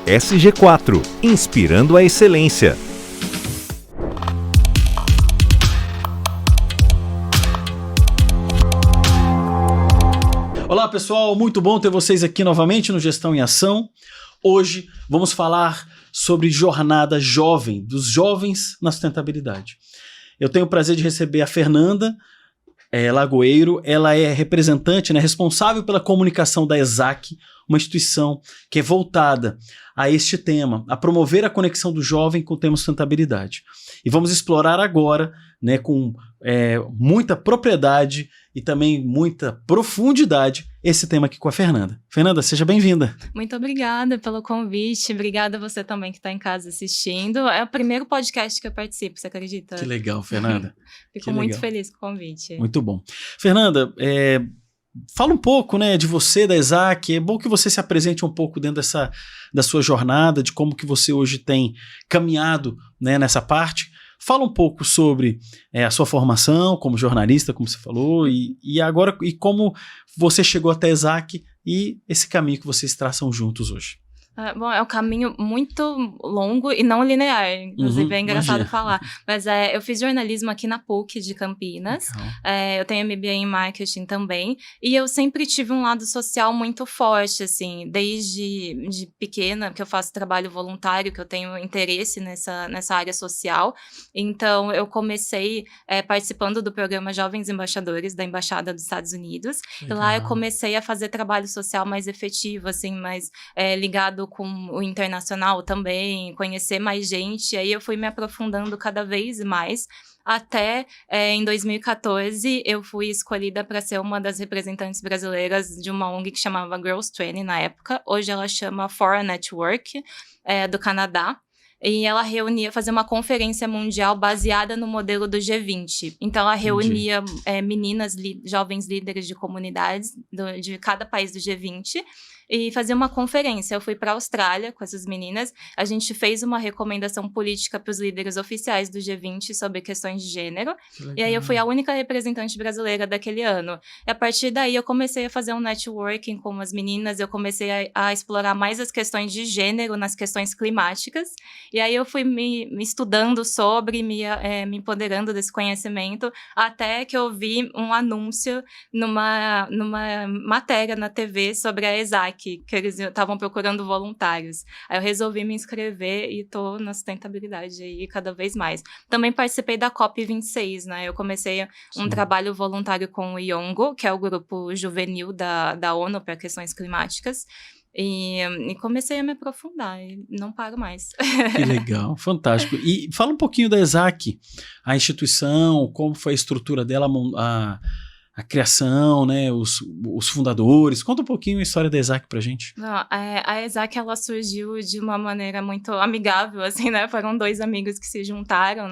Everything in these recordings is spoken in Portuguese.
SG4, inspirando a excelência. Olá pessoal, muito bom ter vocês aqui novamente no Gestão em Ação. Hoje vamos falar sobre jornada jovem, dos jovens na sustentabilidade. Eu tenho o prazer de receber a Fernanda Lagoeiro. Ela é representante, responsável pela comunicação da ESAC, uma instituição que é voltada a este tema, a promover a conexão do jovem com o tema sustentabilidade. E vamos explorar agora, com muita propriedade e também muita profundidade, esse tema aqui com a Fernanda. Fernanda, seja bem-vinda. Muito obrigada pelo convite, obrigada a você também que está em casa assistindo. É o primeiro podcast que eu participo, você acredita? Que legal, Fernanda. Fico muito feliz com o convite. Muito bom. Fernanda, fala um pouco, de você, da ESAC. É bom que você se apresente um pouco dentro da sua jornada, de como que você hoje tem caminhado, nessa parte. Fala um pouco sobre a sua formação como jornalista, como você falou, e agora e como você chegou até a ESAC e esse caminho que vocês traçam juntos hoje. Bom, é um caminho muito longo e não linear, inclusive é engraçado falar. Mas eu fiz jornalismo aqui na PUC de Campinas, eu tenho MBA em marketing também, e eu sempre tive um lado social muito forte, assim, desde pequena, que eu faço trabalho voluntário, que eu tenho interesse nessa área social. Então, eu comecei participando do programa Jovens Embaixadores da Embaixada dos Estados Unidos. Legal. E lá eu comecei a fazer trabalho social mais efetivo, assim, mais ligado com o internacional também, conhecer mais gente, aí eu fui me aprofundando cada vez mais, até em 2014 eu fui escolhida para ser uma das representantes brasileiras de uma ONG que chamava Girls 20 na época, hoje ela chama Fora Network, do Canadá. E ela fazia uma conferência mundial baseada no modelo do G20. Então, ela reunia meninas, jovens líderes de comunidades de cada país do G20 e fazia uma conferência. Eu fui para a Austrália com essas meninas, a gente fez uma recomendação política para os líderes oficiais do G20 sobre questões de gênero, e aí eu fui a única representante brasileira daquele ano. E a partir daí eu comecei a fazer um networking com as meninas, eu comecei a explorar mais as questões de gênero nas questões climáticas, e aí eu fui me estudando sobre, me empoderando desse conhecimento, até que eu vi um anúncio numa matéria na TV sobre a ESAC, que eles estavam procurando voluntários. Aí eu resolvi me inscrever e tô na sustentabilidade aí cada vez mais. Também participei da COP26, Eu comecei um trabalho voluntário com o IONGO, que é o grupo juvenil da ONU para questões climáticas, e comecei a me aprofundar e não paro mais. Que legal, fantástico. E fala um pouquinho da ESAC, a instituição, como foi a estrutura dela, a criação, os fundadores. Conta um pouquinho a história da ESAC pra gente. Não, a ESAC, ela surgiu de uma maneira muito amigável, assim, Foram dois amigos que se juntaram,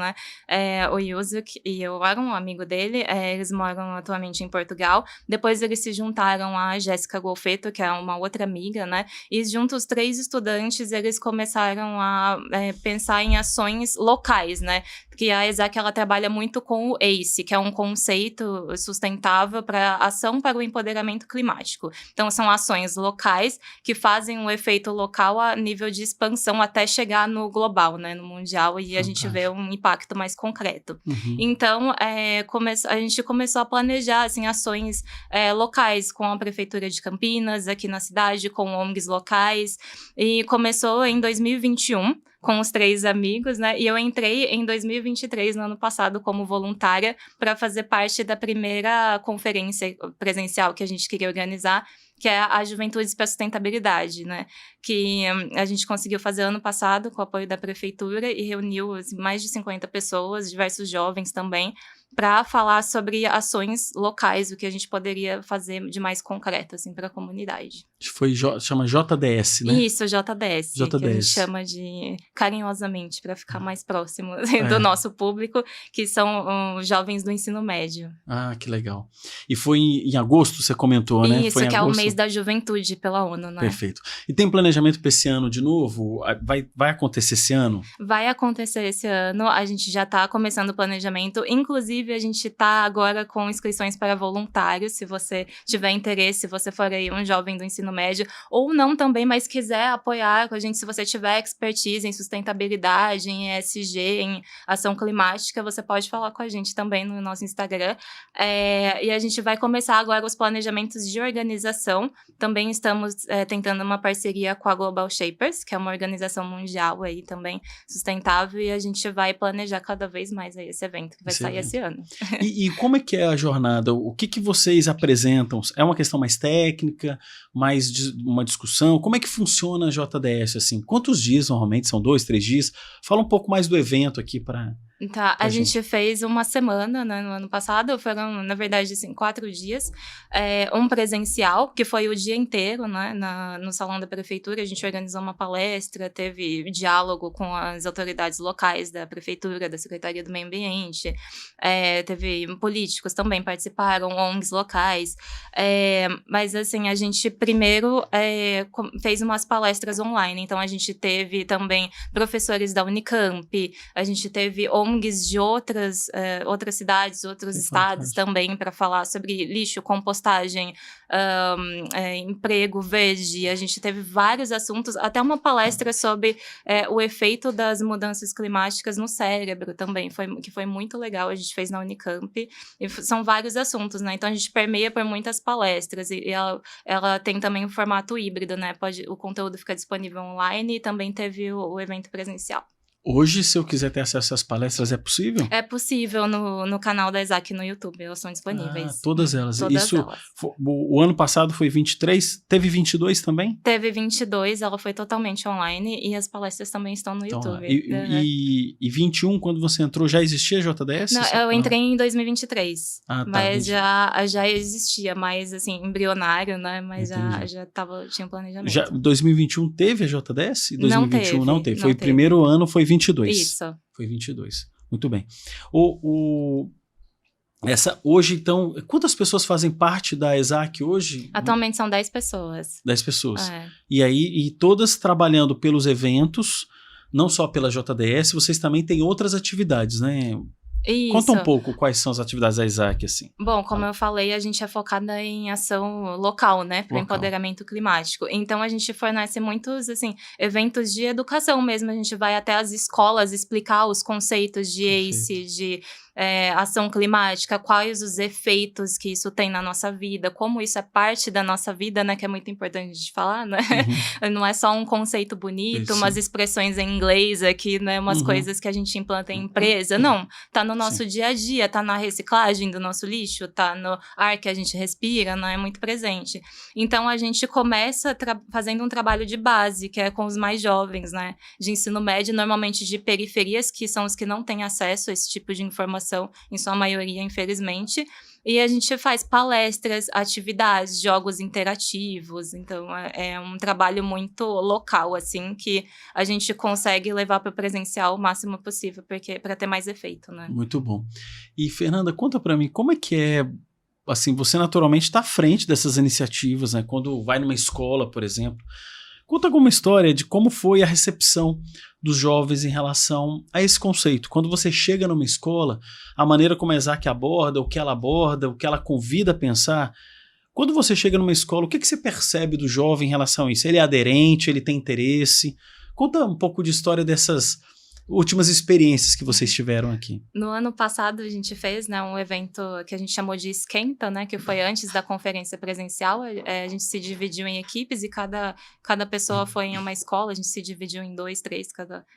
O Yusuk e eu era um amigo dele, eles moram atualmente em Portugal. Depois eles se juntaram a Jéssica Golfeto, que é uma outra amiga, E juntos, 3 estudantes, eles começaram a pensar em ações locais, Porque a ESAC, ela trabalha muito com o ACE, que é um conceito sustentável para ação para o empoderamento climático. Então, são ações locais que fazem um efeito local a nível de expansão até chegar no global, no mundial, e a gente vê um impacto mais concreto. Então, a gente começou a planejar ações locais com a Prefeitura de Campinas, aqui na cidade, com ONGs locais, e começou em 2021, com os 3 amigos, E eu entrei em 2023, no ano passado, como voluntária, para fazer parte da primeira conferência presencial que a gente queria organizar, que é a Juventude para a Sustentabilidade, Que a gente conseguiu fazer ano passado, com o apoio da prefeitura, e reuniu mais de 50 pessoas, diversos jovens também, para falar sobre ações locais, o que a gente poderia fazer de mais concreto, para a comunidade. Chama JDS, Isso, JDS, que a gente chama carinhosamente, para ficar mais próximo do nosso público, que são os jovens do ensino médio. Ah, que legal. E foi em agosto, você comentou, Isso, foi que é o mês da juventude pela ONU, Perfeito. E tem planejamento para esse ano de novo? Vai acontecer esse ano? Vai acontecer esse ano, a gente já está começando o planejamento, inclusive a gente está agora com inscrições para voluntários, se você tiver interesse, se você for aí um jovem do ensino ensino médio, ou não também, mas quiser apoiar com a gente, se você tiver expertise em sustentabilidade, em ESG, em ação climática, você pode falar com a gente também no nosso Instagram. E a gente vai começar agora os planejamentos de organização. Também estamos tentando uma parceria com a Global Shapers, que é uma organização mundial aí também sustentável, e a gente vai planejar cada vez mais aí esse evento que vai sair esse ano. E como é que é a jornada? O que vocês apresentam? É uma questão mais técnica, mais uma discussão? Como é que funciona a JDS, assim? Quantos dias normalmente? São 2, 3 dias? Fala um pouco mais do evento aqui para... Tá, a gente fez uma semana, né, no ano passado, foram, na verdade, assim, 4 dias, um presencial, que foi o dia inteiro, né, no salão da prefeitura. A gente organizou uma palestra, teve diálogo com as autoridades locais da prefeitura, da Secretaria do Meio Ambiente, teve políticos também participaram, ONGs locais, mas, assim, a gente primeiro fez umas palestras online, então a gente teve também professores da Unicamp, a gente teve ONGs de outras cidades, outros estados também, para falar sobre lixo, compostagem, emprego verde. A gente teve vários assuntos, até uma palestra sobre o efeito das mudanças climáticas no cérebro também, que foi muito legal, a gente fez na Unicamp, e são vários assuntos, né? Então a gente permeia por muitas palestras, e ela tem também um formato híbrido, né? O conteúdo fica disponível online, e também teve o evento presencial. Hoje, se eu quiser ter acesso às palestras, é possível? É possível no canal da ESAC no YouTube, elas são disponíveis. Todas elas. Todas elas. O ano passado foi 23, teve 22 também? Teve 22, ela foi totalmente online, e as palestras também estão no YouTube. E 21, quando você entrou, já existia JDS? Não, eu entrei em 2023, mas tá, já existia, mais assim, embrionário, né, mas tinha planejamento. Já 2021 teve a JDS? 2021 não teve. Foi o teve. Primeiro ano, foi 22. Isso. Foi 22. Muito bem. Hoje, então, quantas pessoas fazem parte da ESAC hoje? Atualmente são 10 pessoas. 10 pessoas. E todas trabalhando pelos eventos, não só pela JDS, vocês também têm outras atividades, né? Isso. Conta um pouco quais são as atividades da ESAC, assim. Bom, como eu falei, a gente é focada em ação local, né, para empoderamento climático. Então, a gente fornece muitos, assim, eventos de educação mesmo. A gente vai até as escolas explicar os conceitos de ACE, de ação climática, quais os efeitos que isso tem na nossa vida, como isso é parte da nossa vida, né, que é muito importante de falar, né? Não é só um conceito bonito, umas expressões em inglês aqui, né, umas coisas que a gente implanta em empresa. Não, tá no nosso dia a dia, tá na reciclagem do nosso lixo, tá no ar que a gente respira, né, é muito presente. Então, a gente começa fazendo um trabalho de base, que é com os mais jovens, né, de ensino médio, normalmente de periferias, que são os que não têm acesso a esse tipo de informação, em sua maioria, infelizmente. E a gente faz palestras, atividades, jogos interativos. Então, é um trabalho muito local, assim, que a gente consegue levar para o presencial o máximo possível, para ter mais efeito, né? Muito bom. E, Fernanda, conta para mim, como é que é, assim, você naturalmente está à frente dessas iniciativas, né? Quando vai numa escola, por exemplo. Conta alguma história de como foi a recepção dos jovens em relação a esse conceito. Quando você chega numa escola, a maneira como a ESAC aborda, o que ela convida a pensar. Quando você chega numa escola, o que você percebe do jovem em relação a isso? Ele é aderente, ele tem interesse? Conta um pouco de história dessas últimas experiências que vocês tiveram aqui. No ano passado, a gente fez, né, um evento que a gente chamou de Esquenta, né, que foi antes da conferência presencial. A gente se dividiu em equipes e cada pessoa foi em uma escola. A gente se dividiu em 2, 3,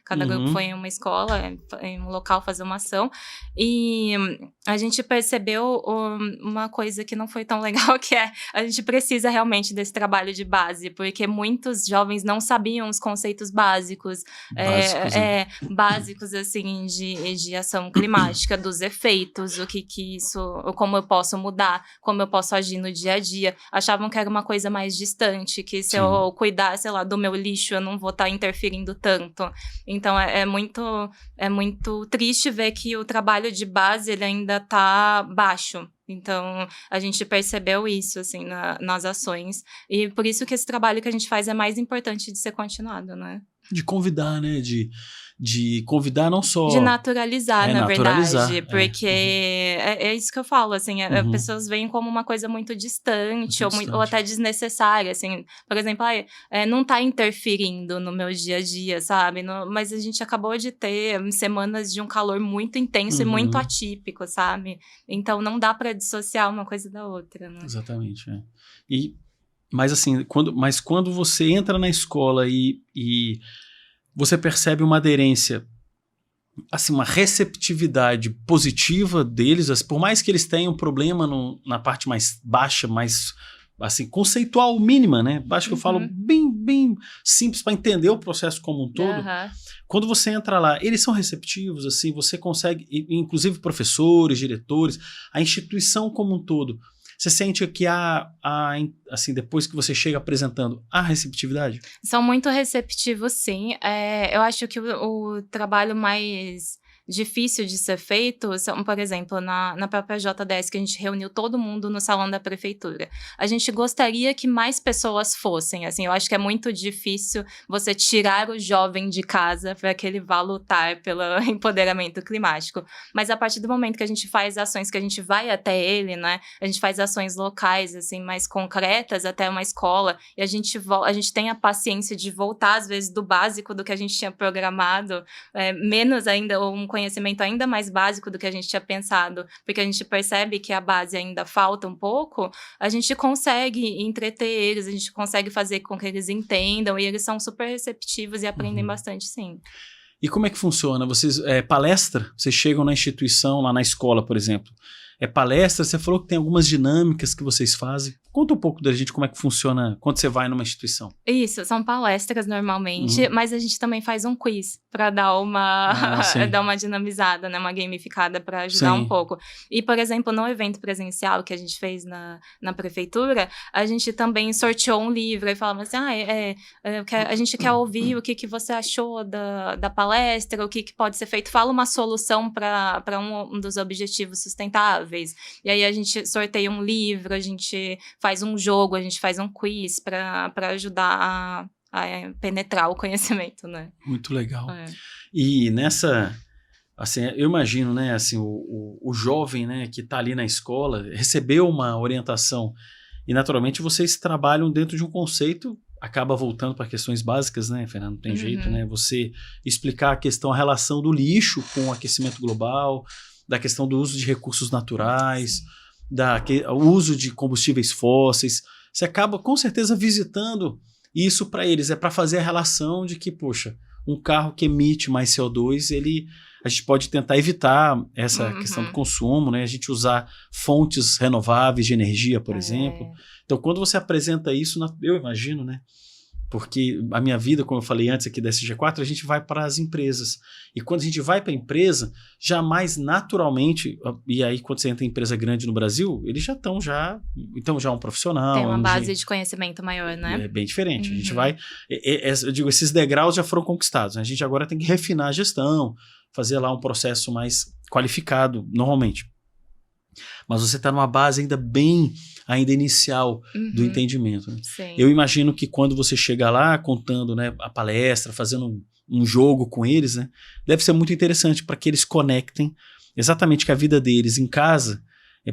cada grupo foi em uma escola, em um local fazer uma ação. E a gente percebeu uma coisa que não foi tão legal, que a gente precisa realmente desse trabalho de base, porque muitos jovens não sabiam os conceitos básicos, básicos, assim, de ação climática, dos efeitos, o que isso, como eu posso mudar, como eu posso agir no dia a dia. Achavam que era uma coisa mais distante, que se eu cuidar, sei lá, do meu lixo, eu não vou estar interferindo tanto. Então, é muito triste ver que o trabalho de base, ele ainda está baixo. Então, a gente percebeu isso, assim, nas ações. E por isso que esse trabalho que a gente faz é mais importante de ser continuado, né? De convidar, né? De convidar não só... De naturalizar, na naturalizar, verdade. Porque é isso que eu falo, assim. As pessoas veem como uma coisa muito distante, ou até desnecessária, assim. Por exemplo, não tá interferindo no meu dia a dia, sabe? Mas a gente acabou de ter semanas de um calor muito intenso e muito atípico, sabe? Então, não dá pra dissociar uma coisa da outra, né? Exatamente, Mas assim, quando você entra na escola e você percebe uma aderência, assim, uma receptividade positiva deles, por mais que eles tenham problema na parte mais baixa, mais assim, conceitual mínima, né? Baixa que eu falo bem simples para entender o processo como um todo. Quando você entra lá, eles são receptivos, assim, você consegue, inclusive professores, diretores, a instituição como um todo. Você sente que assim, depois que você chega apresentando, há receptividade? São muito receptivos, sim. Eu acho que o trabalho mais difícil de ser feito são, por exemplo, na própria JDS, que a gente reuniu todo mundo no salão da prefeitura. A gente gostaria que mais pessoas fossem, assim, eu acho que é muito difícil você tirar o jovem de casa para que ele vá lutar pelo empoderamento climático. Mas a partir do momento que a gente faz ações, que a gente vai até ele, né, a gente faz ações locais, assim, mais concretas, até uma escola, e a gente tem a paciência de voltar, às vezes, do básico do que a gente tinha programado, menos ainda, ou um conhecimento ainda mais básico do que a gente tinha pensado, porque a gente percebe que a base ainda falta um pouco, a gente consegue entreter eles, a gente consegue fazer com que eles entendam, e eles são super receptivos e aprendem bastante, sim. E como é que funciona? Vocês, palestra? Vocês chegam na instituição, lá na escola, por exemplo. Palestra? Você falou que tem algumas dinâmicas que vocês fazem. Conta um pouco da gente como é que funciona quando você vai numa instituição. Isso, são palestras normalmente, mas a gente também faz um quiz para dar uma dinamizada, né, uma gamificada para ajudar um pouco. E, por exemplo, no evento presencial que a gente fez na prefeitura, a gente também sorteou um livro e falava assim, a gente quer ouvir o que você achou da palestra, o que pode ser feito, fala uma solução para um dos objetivos sustentáveis. E aí a gente sorteia um livro, a gente faz um jogo, a gente faz um quiz para ajudar a penetrar o conhecimento, né? Muito legal. E nessa, assim, eu imagino, né, assim, o jovem, né, que está ali na escola, recebeu uma orientação e naturalmente vocês trabalham dentro de um conceito, acaba voltando para questões básicas, né, Fernando? Não tem jeito, né? Você explicar a relação do lixo com o aquecimento global, da questão do uso de recursos naturais, o uso de combustíveis fósseis, você acaba com certeza visitando isso para eles, para fazer a relação de que, poxa, um carro que emite mais CO2, a gente pode tentar evitar essa questão do consumo, né? A gente usar fontes renováveis de energia, por exemplo. Então, quando você apresenta isso, eu imagino, né? Porque a minha vida, como eu falei antes aqui da SG4, a gente vai para as empresas. E quando a gente vai para a empresa, jamais naturalmente, e aí quando você entra em empresa grande no Brasil, eles já estão já um profissional. Tem uma base de conhecimento maior, né? É bem diferente. A gente vai, eu digo, esses degraus já foram conquistados, né? A gente agora tem que refinar a gestão, fazer lá um processo mais qualificado, normalmente. Mas você está numa base ainda inicial do entendimento. Né? Eu imagino que quando você chega lá contando, né, a palestra, fazendo um jogo com eles, né, deve ser muito interessante para que eles conectem exatamente com a vida deles em casa.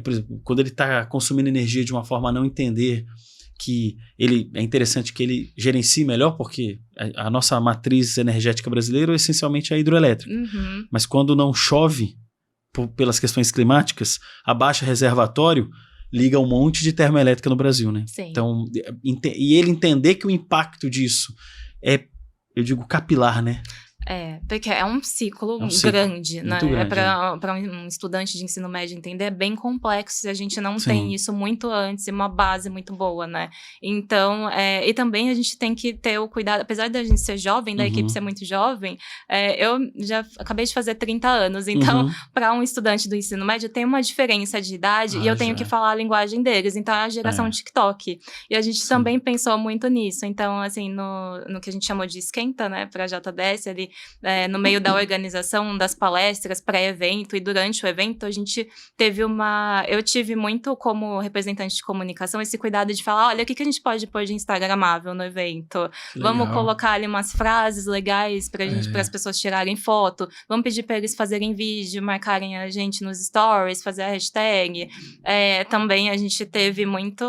Por exemplo, quando ele está consumindo energia de uma forma a não entender que é interessante que ele gerencie melhor, porque a nossa matriz energética brasileira essencialmente é a hidroelétrica. Mas quando não chove, pelas questões climáticas, abaixa reservatório, liga um monte de termoelétrica no Brasil, né? Sim. Então, e ele entender que o impacto disso eu digo, capilar, né? Porque é um ciclo grande, né? Para um estudante de ensino médio entender, é bem complexo se a gente não tem isso muito antes e uma base muito boa, né? Então, e também a gente tem que ter o cuidado, apesar da gente ser jovem, da equipe ser muito jovem, eu já acabei de fazer 30 anos, então, para um estudante do ensino médio, tem uma diferença de idade e eu tenho que falar a linguagem deles, então é a geração TikTok. E a gente também pensou muito nisso, então, assim, no que a gente chamou de esquenta, né, para a JDS ali, no meio da organização das palestras pré-evento e durante o evento, a gente teve eu tive muito como representante de comunicação esse cuidado de falar, olha, o que a gente pode pôr de instagramável no evento? Vamos colocar ali umas frases legais para as pessoas tirarem foto, vamos pedir para eles fazerem vídeo, marcarem a gente nos stories, fazer a hashtag. Também a gente teve muito,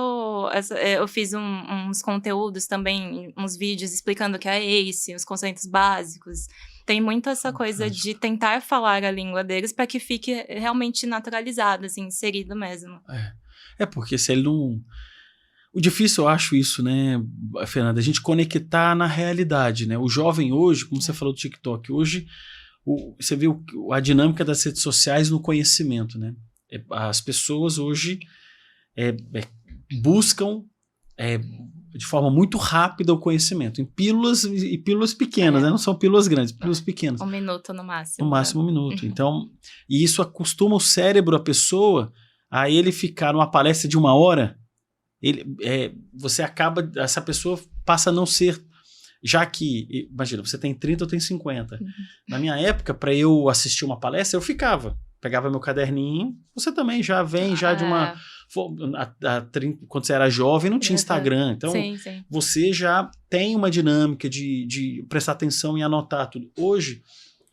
eu fiz uns conteúdos também, uns vídeos explicando o que é ACE, os conceitos básicos. Tem muito essa coisa de tentar falar a língua deles para que fique realmente naturalizado, assim, inserido mesmo. Porque se ele não... O difícil, eu acho isso, né, Fernanda, a gente conectar na realidade, né? O jovem hoje, como você falou do TikTok, hoje você viu a dinâmica das redes sociais no conhecimento, né? As pessoas hoje buscam de forma muito rápida o conhecimento, em pílulas e pílulas pequenas, né? Não são pílulas grandes, pílulas pequenas. 1 minuto no máximo. No máximo 1 minuto. Então, e isso acostuma o cérebro, a pessoa, a ele ficar numa palestra de 1 hora, você acaba, essa pessoa passa a não ser, já que, imagina, você tem 30, eu tenho 50. Na minha época, para eu assistir uma palestra, eu pegava meu caderninho, você também já vem já de uma... Quando você era jovem, não tinha Instagram. Então, sim. Você já tem uma dinâmica de prestar atenção e anotar tudo. Hoje,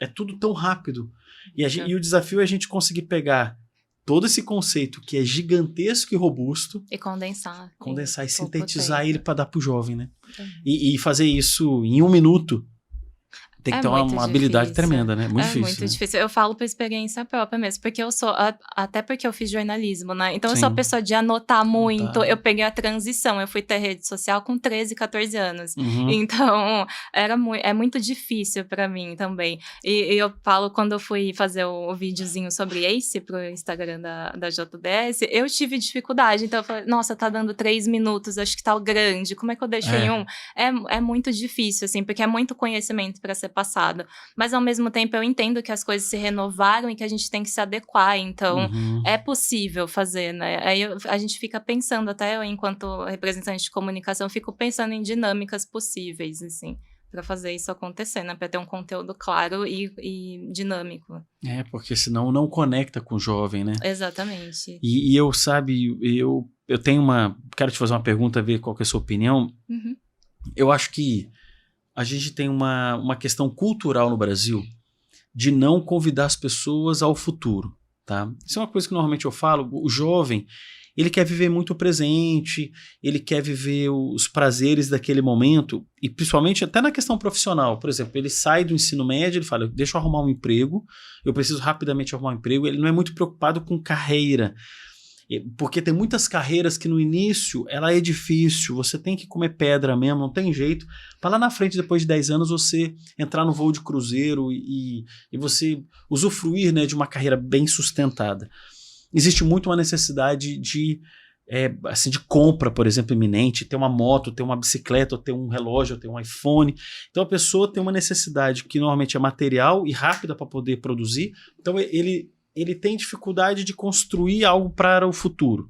é tudo tão rápido. E o desafio é a gente conseguir pegar todo esse conceito que é gigantesco e robusto... E condensar e sintetizar ele para dar para o jovem, né? E fazer isso em 1 minuto. Tem que ter uma habilidade tremenda, né? Muito difícil. É muito difícil. Eu falo por experiência própria mesmo, porque eu sou... Até porque eu fiz jornalismo, né? Então, eu sou a pessoa de anotar muito. Eu peguei a transição. Eu fui ter rede social com 13, 14 anos. Então, é muito difícil pra mim também. E eu falo, quando eu fui fazer o videozinho sobre ACE pro Instagram da JDS, eu tive dificuldade. Então, eu falei, nossa, tá dando 3 minutos, acho que tá grande. Como é que eu deixo em 1? É muito difícil, assim, porque é muito conhecimento pra ser passado, mas ao mesmo tempo eu entendo que as coisas se renovaram e que a gente tem que se adequar, então é possível fazer, né? Aí a gente fica pensando, até eu, enquanto representante de comunicação, fico pensando em dinâmicas possíveis, assim, para fazer isso acontecer, né? Para ter um conteúdo claro e dinâmico. Porque senão não conecta com o jovem, né? Exatamente. E eu tenho quero te fazer uma pergunta, ver qual que é a sua opinião. Eu acho que a gente tem uma questão cultural no Brasil de não convidar as pessoas ao futuro, tá? Isso é uma coisa que normalmente eu falo, o jovem, ele quer viver muito o presente, ele quer viver os prazeres daquele momento, e principalmente até na questão profissional. Por exemplo, ele sai do ensino médio, ele fala, deixa eu arrumar um emprego, eu preciso rapidamente arrumar um emprego, ele não é muito preocupado com carreira, porque tem muitas carreiras que no início ela é difícil, você tem que comer pedra mesmo, não tem jeito, para lá na frente, depois de 10 anos, você entrar no voo de cruzeiro e você usufruir, né, de uma carreira bem sustentada. Existe muito uma necessidade de compra, por exemplo, iminente, ter uma moto, ter uma bicicleta, ou ter um relógio, ou ter um iPhone. Então a pessoa tem uma necessidade que normalmente é material e rápida para poder produzir, então ele tem dificuldade de construir algo para o futuro.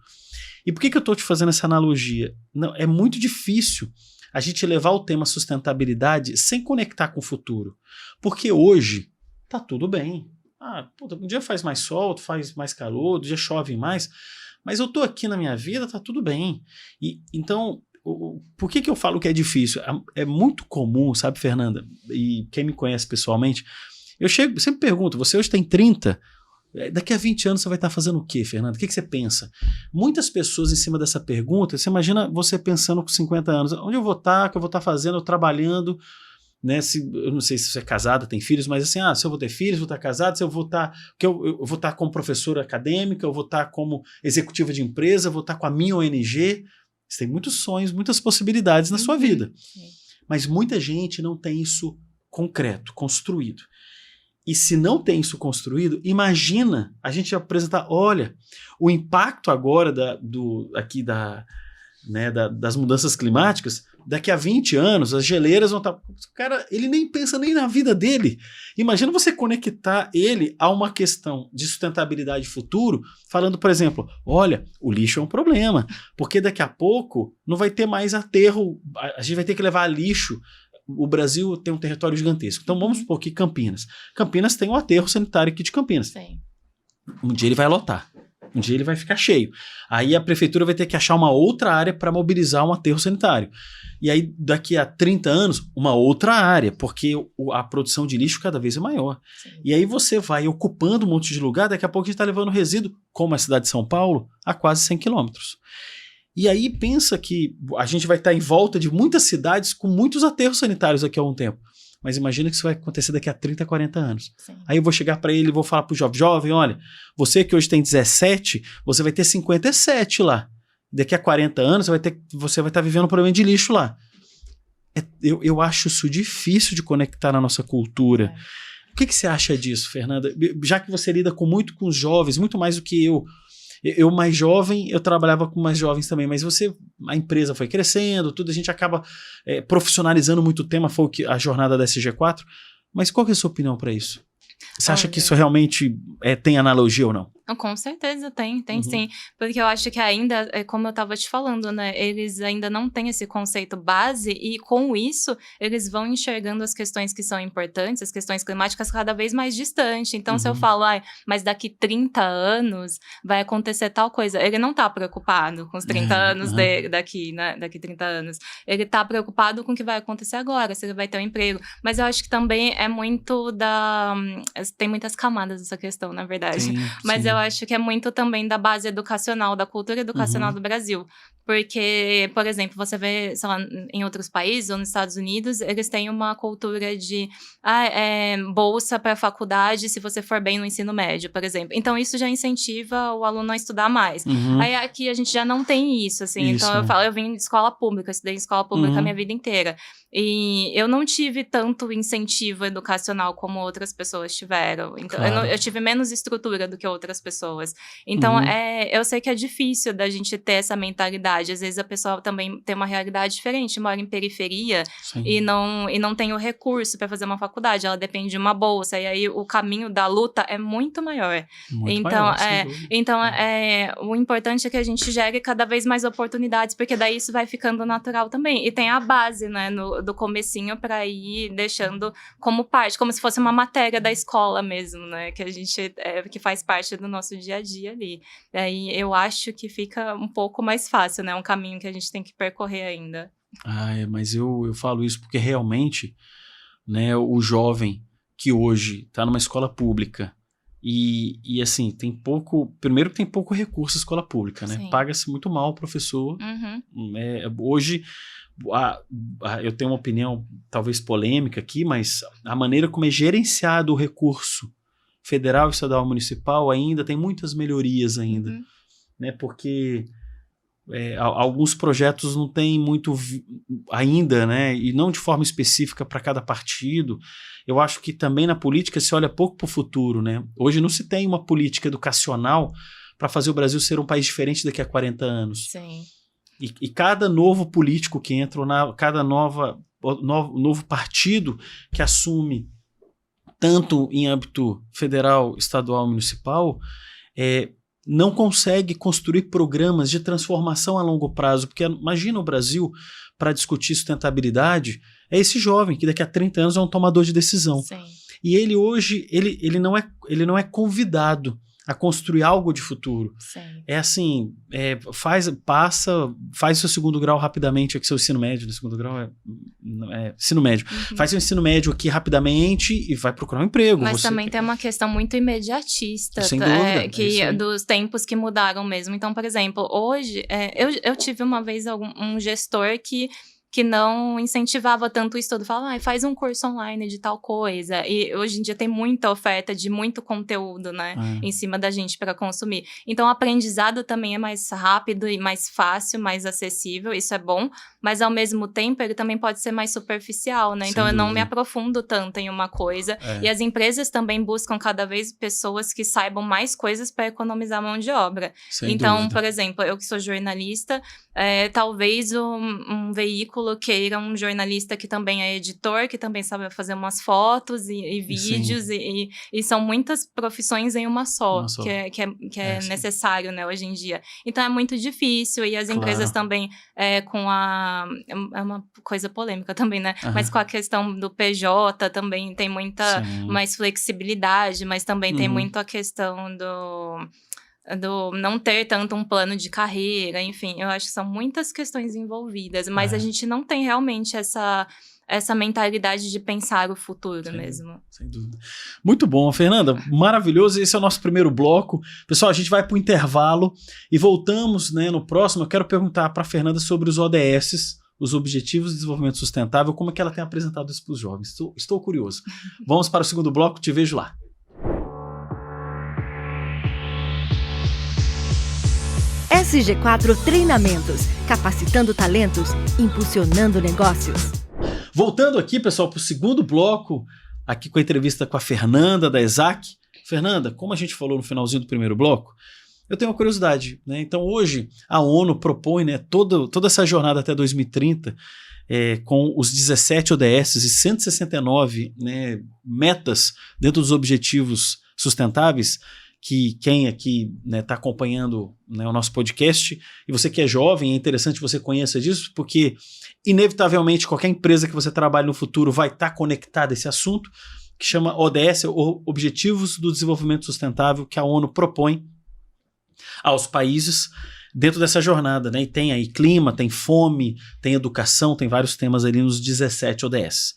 E por que eu estou te fazendo essa analogia? Não, é muito difícil a gente levar o tema sustentabilidade sem conectar com o futuro. Porque hoje tá tudo bem. Um dia faz mais sol, outro faz mais calor, outro dia chove mais, mas eu tô aqui na minha vida, tá tudo bem. Então, por que eu falo que é difícil? É muito comum, sabe, Fernanda? E quem me conhece pessoalmente, eu sempre pergunto, você hoje tem 30, daqui a 20 anos você vai estar fazendo o quê, Fernanda? O que você pensa? Muitas pessoas em cima dessa pergunta, você imagina você pensando com 50 anos, onde eu vou estar, o que eu vou estar fazendo, eu trabalhando, né? Eu não sei se você é casada, tem filhos, mas assim, se eu vou ter filhos, vou estar casado, se eu vou estar, eu vou estar como professora acadêmica, eu vou estar como executiva de empresa, eu vou estar com a minha ONG. Você tem muitos sonhos, muitas possibilidades na sua vida. Mas muita gente não tem isso concreto, construído. E se não tem isso construído, imagina a gente apresentar, olha, o impacto agora das mudanças climáticas, daqui a 20 anos, as geleiras vão estar... O cara, ele nem pensa nem na vida dele. Imagina você conectar ele a uma questão de sustentabilidade futuro, falando, por exemplo, olha, o lixo é um problema, porque daqui a pouco não vai ter mais aterro, a gente vai ter que levar lixo o Brasil tem um território gigantesco. Então vamos supor que Campinas tem um aterro sanitário aqui de Campinas. Sim. Um dia ele vai lotar. Um dia ele vai ficar cheio. Aí a prefeitura vai ter que achar uma outra área para mobilizar um aterro sanitário. E aí, daqui a 30 anos, uma outra área, porque a produção de lixo cada vez é maior. Sim. E aí você vai ocupando um monte de lugar, daqui a pouco a gente está levando resíduo, como a cidade de São Paulo, a quase 100 quilômetros. E aí pensa que a gente vai estar em volta de muitas cidades com muitos aterros sanitários daqui a algum tempo. Mas imagina que isso vai acontecer daqui a 30, 40 anos. Sim. Aí eu vou chegar para ele e vou falar pro jovem, olha, você que hoje tem 17, você vai ter 57 lá. Daqui a 40 anos você vai estar vivendo um problema de lixo lá. Eu acho isso difícil de conectar na nossa cultura. O que você acha disso, Fernanda? Já que você lida muito com os jovens, muito mais do que eu. Eu mais jovem, eu trabalhava com mais jovens também, mas a empresa foi crescendo, tudo, a gente acaba profissionalizando muito o tema, foi a jornada da SG4, mas qual que é a sua opinião para isso? Você acha que isso realmente tem analogia ou não? Com certeza tem sim. Porque eu acho que ainda, como eu estava te falando, né? Eles ainda não têm esse conceito base e com isso eles vão enxergando as questões que são importantes, as questões climáticas cada vez mais distante. Então se eu falo, mas daqui 30 anos vai acontecer tal coisa, ele não tá preocupado com os 30 anos daqui, né? Daqui 30 anos. Ele tá preocupado com o que vai acontecer agora, se ele vai ter um emprego. Mas eu acho que também é muito tem muitas camadas essa questão, na verdade. Sim, mas sim. eu acho que é muito também da base educacional, da cultura educacional do Brasil. Porque, por exemplo, você vê, sei lá, em outros países, ou nos Estados Unidos, eles têm uma cultura de bolsa para faculdade se você for bem no ensino médio, por exemplo. Então, isso já incentiva o aluno a estudar mais. Aí aqui a gente já não tem isso, assim. Isso. Então, eu vim de escola pública, estudei em escola pública a minha vida inteira. E eu não tive tanto incentivo educacional como outras pessoas tiveram. Então, Claro. eu tive menos estrutura do que outras pessoas. Então, eu sei que é difícil da gente ter essa mentalidade. Às vezes a pessoa também tem uma realidade diferente, mora em periferia e não tem o recurso para fazer uma faculdade. Ela depende de uma bolsa. E aí o caminho da luta é muito maior. Então, o importante é que a gente gere cada vez mais oportunidades, porque daí isso vai ficando natural também. E tem a base, né, do comecinho para ir deixando como parte, como se fosse uma matéria da escola mesmo, né, que a gente que faz parte do nosso dia a dia ali. Daí eu acho que fica um pouco mais fácil, né, um caminho que a gente tem que percorrer ainda. Mas eu falo isso porque realmente, né, o jovem que hoje está numa escola pública e assim, primeiro que tem pouco recurso a escola pública, né? Sim. Paga-se muito mal o professor. Hoje, eu tenho uma opinião talvez polêmica aqui, mas a maneira como é gerenciado o recurso federal, estadual, municipal ainda tem muitas melhorias ainda, né? Porque alguns projetos não tem muito ainda, né? E não de forma específica para cada partido. Eu acho que também na política se olha pouco para o futuro, né? Hoje não se tem uma política educacional para fazer o Brasil ser um país diferente daqui a 40 anos. Sim. E cada novo político que entra, cada novo partido que assume, tanto em âmbito federal, estadual, municipal, não consegue construir programas de transformação a longo prazo, porque imagina o Brasil, para discutir sustentabilidade, é esse jovem que daqui a 30 anos é um tomador de decisão. Sim. E ele hoje, ele não é convidado a construir algo de futuro. Sim. É assim, faz o seu segundo grau rapidamente, aqui seu ensino médio, no segundo grau ensino médio. Faz seu ensino médio aqui rapidamente e vai procurar um emprego. Mas também tem uma questão muito imediatista, sem dúvida, dos tempos que mudaram mesmo. Então, por exemplo, hoje, eu tive uma vez um gestor que não incentivava tanto o estudo. Falava, faz um curso online de tal coisa. E hoje em dia tem muita oferta de muito conteúdo, né? Em cima da gente para consumir. Então, o aprendizado também é mais rápido e mais fácil, mais acessível. Isso é bom. Mas, ao mesmo tempo, ele também pode ser mais superficial, né? Então, eu não me aprofundo tanto em uma coisa. E as empresas também buscam cada vez pessoas que saibam mais coisas para economizar mão de obra. Então, por exemplo, eu que sou jornalista, talvez um veículo currículo, queira um jornalista que também é editor, que também sabe fazer umas fotos e vídeos, e são muitas profissões em uma só. Que é necessário, né, hoje em dia. Então é muito difícil, e as empresas também, é uma coisa polêmica também, né? Mas com a questão do PJ também tem muita mais flexibilidade, mas também tem muito a questão do não ter tanto um plano de carreira, enfim, eu acho que são muitas questões envolvidas, mas a gente não tem realmente essa mentalidade de pensar o futuro mesmo. Sem dúvida. Muito bom, Fernanda, maravilhoso. Esse é o nosso primeiro bloco. Pessoal, a gente vai para o intervalo e voltamos, né, no próximo. Eu quero perguntar para a Fernanda sobre os ODS, os Objetivos de Desenvolvimento Sustentável, como é que ela tem apresentado isso para os jovens. Estou curioso. Vamos para o segundo bloco, te vejo lá. SG4 Treinamentos, capacitando talentos, impulsionando negócios. Voltando aqui, pessoal, para o segundo bloco, aqui com a entrevista com a Fernanda, da ESAC. Fernanda, como a gente falou no finalzinho do primeiro bloco, eu tenho uma curiosidade, né? Então, hoje, a ONU propõe, né, toda essa jornada até 2030, com os 17 ODS e 169, né, metas dentro dos objetivos sustentáveis, que quem aqui está acompanhando, né, o nosso podcast, e você que é jovem, é interessante que você conheça disso, porque inevitavelmente qualquer empresa que você trabalhe no futuro vai estar conectada a esse assunto, que chama ODS, Objetivos do Desenvolvimento Sustentável, que a ONU propõe aos países dentro dessa jornada, né? E tem aí clima, tem fome, tem educação, tem vários temas ali nos 17 ODS.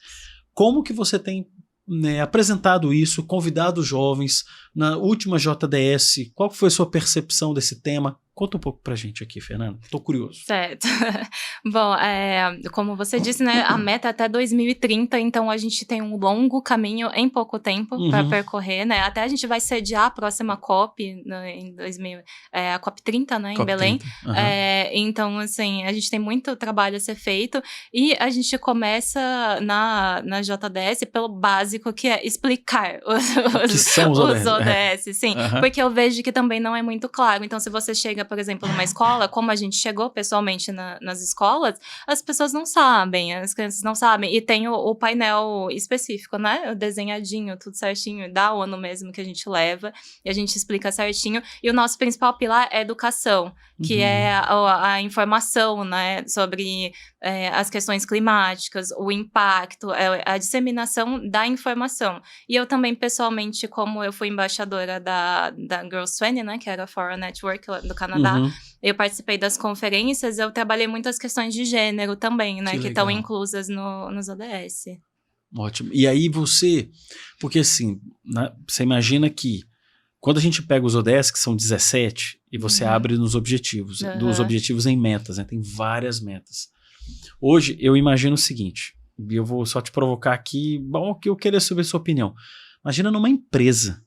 Como que você tem, né, apresentado isso, convidado os jovens na última JDS? Qual foi a sua percepção desse tema? Conta um pouco pra gente aqui, Fernanda. Tô curioso. Certo. Bom, como você disse, né, a meta é até 2030, então a gente tem um longo caminho em pouco tempo para percorrer, né? Até a gente vai sediar a próxima COP, né, em 2000, a COP 30, né, em Belém. Então, assim, a gente tem muito trabalho a ser feito, e a gente começa na JDS pelo básico, que é explicar os ODS, sim. Porque eu vejo que também não é muito claro. Então, se você chega, por exemplo, numa escola, como a gente chegou pessoalmente nas escolas, as pessoas não sabem, as crianças não sabem, e tem o painel específico, né, o desenhadinho, tudo certinho, da ONU mesmo, que a gente leva, e a gente explica certinho, e o nosso principal pilar é educação, que é a informação, né, sobre as questões climáticas, o impacto, a disseminação da informação. E eu também, pessoalmente, como eu fui embaixadora da Girls 20, né, que era a Foreign Network do Canadá, eu participei das conferências, eu trabalhei muitas questões de gênero também, né, que estão inclusas nos ODS. Ótimo. E aí porque assim, né, você imagina que quando a gente pega os ODS, que são 17, e você abre nos objetivos, dos objetivos em metas, né, tem várias metas. Hoje, eu imagino o seguinte, e eu vou só te provocar aqui, bom, que eu queria saber a sua opinião. Imagina numa empresa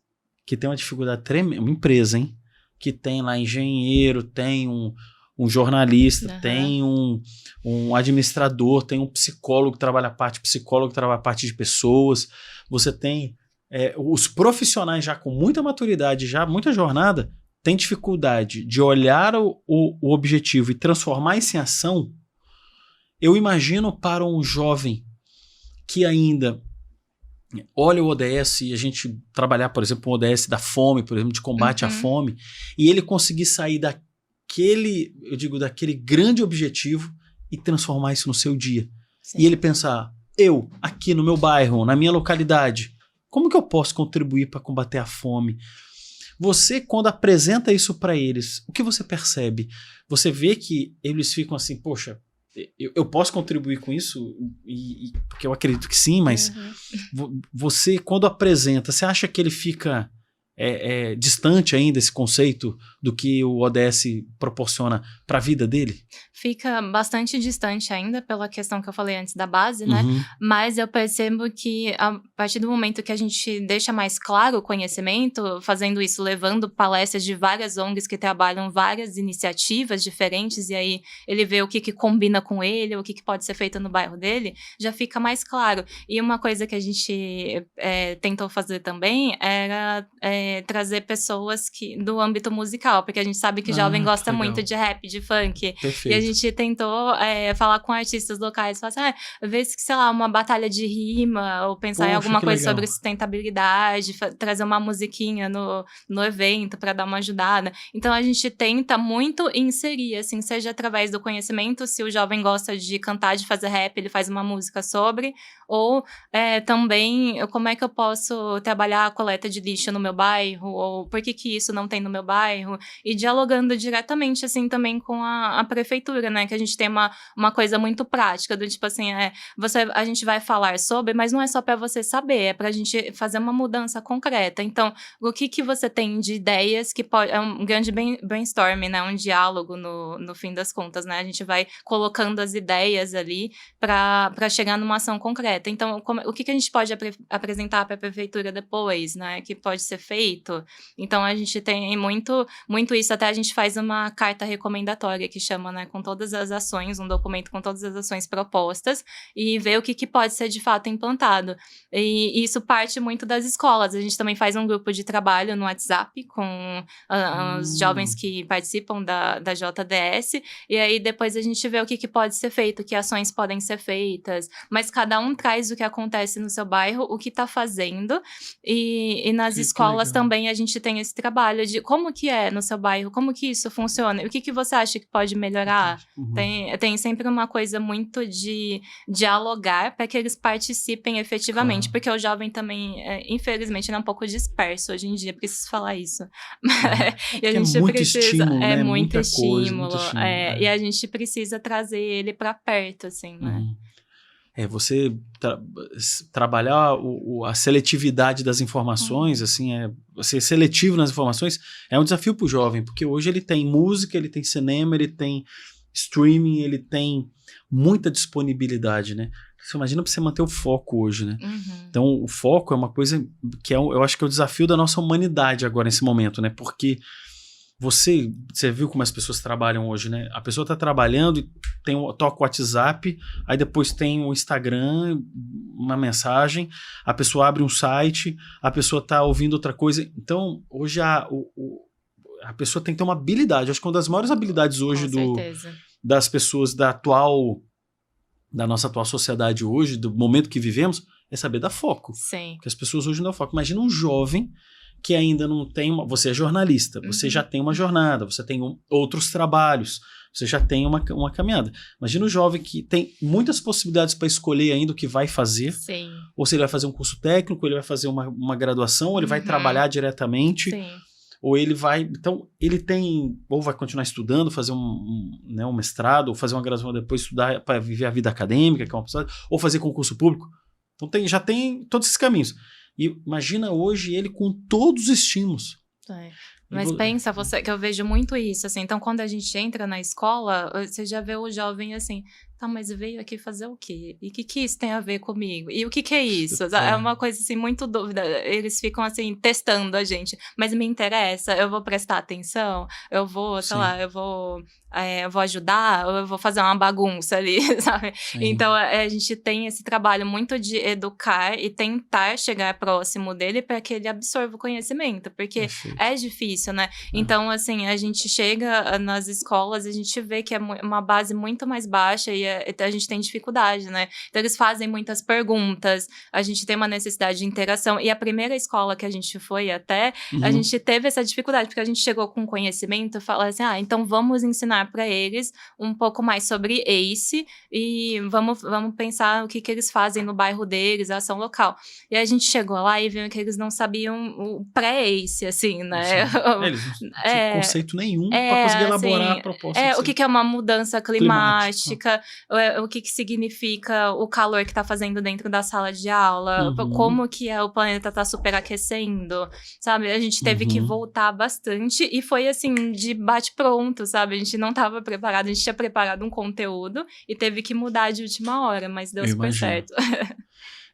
que tem uma dificuldade tremenda, uma empresa, hein? Que tem lá engenheiro, tem um jornalista, tem um administrador, tem um psicólogo que trabalha a parte de pessoas, você tem os profissionais já com muita maturidade, já muita jornada, tem dificuldade de olhar o objetivo e transformar isso em ação. Eu imagino para um jovem que ainda olha o ODS, e a gente trabalhar, por exemplo, um ODS da fome, por exemplo, de combate à fome, e ele conseguir sair daquele grande objetivo e transformar isso no seu dia. Sim. E ele pensar, eu, aqui no meu bairro, na minha localidade, como que eu posso contribuir para combater a fome? Você, quando apresenta isso para eles, o que você percebe? Você vê que eles ficam assim, poxa, eu posso contribuir com isso? Porque eu acredito que sim, mas você, quando apresenta, você acha que ele fica distante ainda esse conceito do que o ODS proporciona para a vida dele? Fica bastante distante ainda pela questão que eu falei antes da base, né? Mas eu percebo que a partir do momento que a gente deixa mais claro o conhecimento, fazendo isso, levando palestras de várias ONGs que trabalham várias iniciativas diferentes, e aí ele vê o que combina com ele, o que pode ser feito no bairro dele, já fica mais claro. E uma coisa que a gente tentou fazer também era trazer pessoas do âmbito musical, porque a gente sabe que jovem gosta muito de rap, de funk. Perfeito. E a gente tentou falar com artistas locais, falar assim, vê se, sei lá, uma batalha de rima, ou pensar em alguma coisa sobre sustentabilidade, trazer uma musiquinha no evento para dar uma ajudada. Então, a gente tenta muito inserir, assim, seja através do conhecimento, se o jovem gosta de cantar, de fazer rap, ele faz uma música sobre, ou também como é que eu posso trabalhar a coleta de lixo no meu bairro, ou por que isso não tem no meu bairro, e dialogando diretamente, assim, também com a prefeitura, né, que a gente tem uma coisa muito prática, do tipo assim, a gente vai falar sobre, mas não é só para você saber, é pra gente fazer uma mudança concreta. Então, o que você tem de ideias que pode... É um grande brainstorming, né, um diálogo no fim das contas, né, a gente vai colocando as ideias ali para chegar numa ação concreta. Então, o que a gente pode apresentar para a prefeitura depois, né, que pode ser feito? Então, a gente tem muito isso, até a gente faz uma carta recomendatória, que chama, né, com todas as ações, um documento com todas as ações propostas, e ver o que pode ser de fato implantado. E isso parte muito das escolas. A gente também faz um grupo de trabalho no WhatsApp com os jovens que participam da JDS, e aí depois a gente vê o que pode ser feito, que ações podem ser feitas, mas cada um traz o que acontece no seu bairro, o que está fazendo, e nas escolas também a gente tem esse trabalho de como que é no seu bairro, como que isso funciona, o que você acha que pode melhorar. Uhum. Tem sempre uma coisa muito de dialogar para que eles participem efetivamente, porque o jovem também, infelizmente, é um pouco disperso hoje em dia, preciso falar isso. E a gente muito precisa, estímulo, né? muito estímulo, muito estímulo, e a gente precisa trazer ele para perto, assim, né? Você trabalhar a seletividade das informações, assim, ser seletivo nas informações é um desafio para o jovem, porque hoje ele tem música, ele tem cinema, ele tem streaming, ele tem muita disponibilidade, né? Você imagina para você manter o foco hoje, né? Então, o foco é uma coisa que eu acho que é o desafio da nossa humanidade agora, nesse momento, né? Porque você viu como as pessoas trabalham hoje, né? A pessoa está trabalhando e toca o WhatsApp, aí depois tem o Instagram, uma mensagem, a pessoa abre um site, a pessoa está ouvindo outra coisa. Então, hoje a pessoa tem que ter uma habilidade. Acho que uma das maiores habilidades hoje das pessoas da nossa atual sociedade hoje, do momento que vivemos, é saber dar foco. Sim. Porque as pessoas hoje não dão foco. Imagina um jovem que ainda não tem você é jornalista, você já tem uma jornada, você tem outros trabalhos, você já tem uma caminhada. Imagina um jovem que tem muitas possibilidades para escolher ainda o que vai fazer. Sim. Ou se ele vai fazer um curso técnico, ou ele vai fazer uma graduação, ou ele vai trabalhar diretamente. Sim. Ou ele vai... Então, ele tem... Ou vai continuar estudando, fazer um mestrado, ou fazer uma graduação depois, estudar para viver a vida acadêmica, que é uma possibilidade, ou fazer concurso público. Então, já tem todos esses caminhos. E imagina hoje ele com todos os estímulos. Mas pensa, que eu vejo muito isso, assim. Então, quando a gente entra na escola, você já vê o jovem assim... Tá, mas veio aqui fazer o quê? E o que isso tem a ver comigo? E o que é isso? É uma coisa, assim, muito dúvida. Eles ficam, assim, testando a gente. Mas me interessa? Eu vou prestar atenção? Eu vou, sei lá, eu vou ajudar? Ou eu vou fazer uma bagunça ali, sabe? Sim. Então, a gente tem esse trabalho muito de educar e tentar chegar próximo dele para que ele absorva o conhecimento. Porque é difícil, né? Então, assim, a gente chega nas escolas e a gente vê que é uma base muito mais baixa e a gente tem dificuldade, né? Então, eles fazem muitas perguntas, a gente tem uma necessidade de interação. E a primeira escola que a gente foi até, a gente teve essa dificuldade, porque a gente chegou com conhecimento e falou assim, então vamos ensinar para eles um pouco mais sobre ACE e vamos pensar o que eles fazem no bairro deles, a ação local. E a gente chegou lá e viu que eles não sabiam o pré-ACE, assim, né? Eles não tinham conceito nenhum para conseguir elaborar assim, a proposta. O que é uma mudança climática. O que significa o calor que tá fazendo dentro da sala de aula, como que o planeta tá superaquecendo, sabe? A gente teve que voltar bastante e foi assim, de bate-pronto, sabe? A gente não tava preparado, a gente tinha preparado um conteúdo e teve que mudar de última hora, mas deu super certo.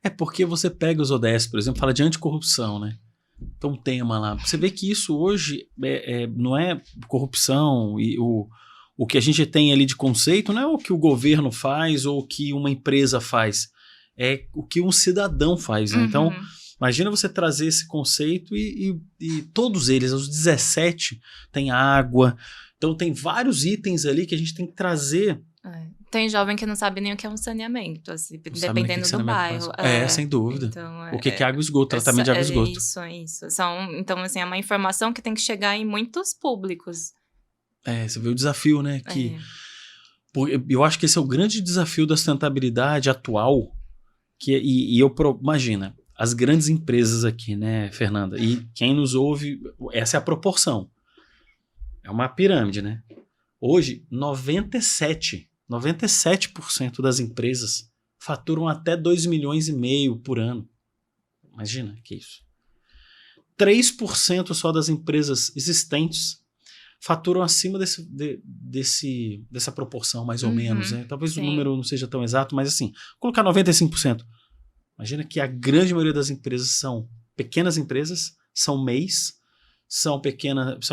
É porque você pega os ODS, por exemplo, fala de anticorrupção, né? Então, um tema lá. Você vê que isso hoje não é corrupção e o que a gente tem ali de conceito não é o que o governo faz ou o que uma empresa faz, é o que um cidadão faz, né? Então, imagina você trazer esse conceito e todos eles, os 17, tem água, Então tem vários itens ali que a gente tem que trazer. Tem jovem que não sabe nem o que é um saneamento, assim, dependendo do bairro. bairro. Sem dúvida. Então, o que é água e esgoto, tratamento de água e esgoto. Isso. Então, assim, é uma informação que tem que chegar em muitos públicos. Você vê o desafio, né? Eu acho que esse é o grande desafio da sustentabilidade atual. Imagina, as grandes empresas aqui, né, Fernanda? E quem nos ouve, essa é a proporção. É uma pirâmide, né? Hoje, 97% das empresas faturam até 2,5 milhões por ano. Imagina que isso. 3% só das empresas existentes faturam acima dessa proporção, mais ou menos. Né? Talvez o número não seja tão exato, mas assim, colocar 95%. Imagina que a grande maioria das empresas são pequenas empresas, são MEIs, são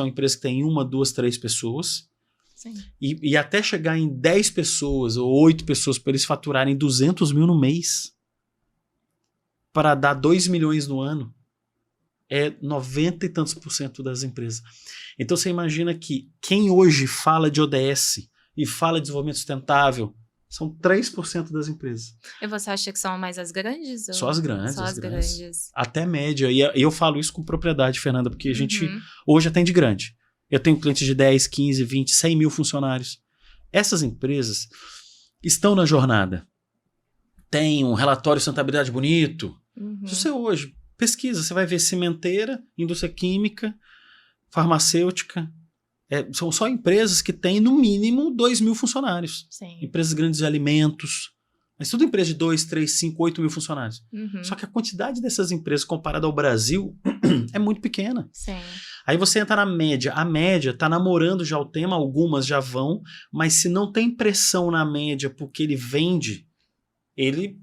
empresas que têm 1, 2, 3 pessoas. Sim. E até chegar em 10 pessoas ou 8 pessoas para eles faturarem 200 mil no mês, para dar 2 milhões no ano, é 90 e tantos % das empresas. Então você imagina que quem hoje fala de ODS e fala de desenvolvimento sustentável são 3% das empresas. E você acha que são mais as grandes? Só as grandes. Só as grandes. Até média. E eu falo isso com propriedade, Fernanda, porque a gente hoje atende grande. Eu tenho clientes de 10, 15, 20, 100 mil funcionários. Essas empresas estão na jornada. Tem um relatório de sustentabilidade bonito. Se você hoje pesquisa, você vai ver cimenteira, indústria química, farmacêutica. São só empresas que têm, no mínimo, 2 mil funcionários. Sim. Empresas grandes de alimentos. Mas tudo empresa de 2, 3, 5, 8 mil funcionários. Só que a quantidade dessas empresas comparada ao Brasil é muito pequena. Sim. Aí você entra na média. A média está namorando já o tema, algumas já vão, mas se não tem pressão na média porque ele vende, ele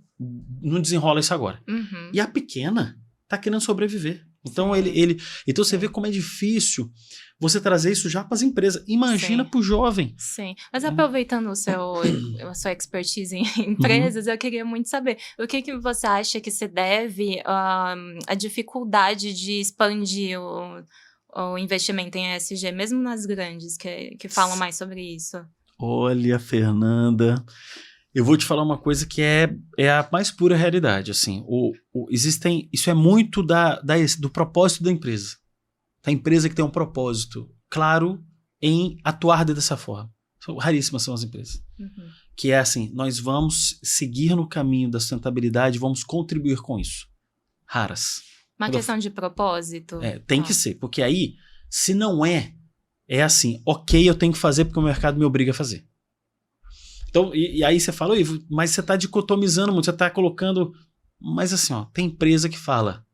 não desenrola isso agora. E a pequena está querendo sobreviver. Então, então você vê como é difícil você trazer isso já para as empresas. Imagina para o jovem. Sim. Mas aproveitando a sua expertise em empresas, eu queria muito saber o que você acha que se deve à dificuldade de expandir o investimento em ESG, mesmo nas grandes, que falam mais sobre isso. Olha, Fernanda, eu vou te falar uma coisa que é a mais pura realidade. Assim, isso é muito do propósito da empresa. Da empresa que tem um propósito claro em atuar dessa forma. Raríssimas são as empresas. Que é assim, nós vamos seguir no caminho da sustentabilidade, vamos contribuir com isso. Raras. Uma questão de propósito? Tem que ser. Porque aí, se não é assim, ok, eu tenho que fazer porque o mercado me obriga a fazer. Então, e aí você fala, mas você está dicotomizando muito, você está colocando... Mas assim, tem empresa que fala,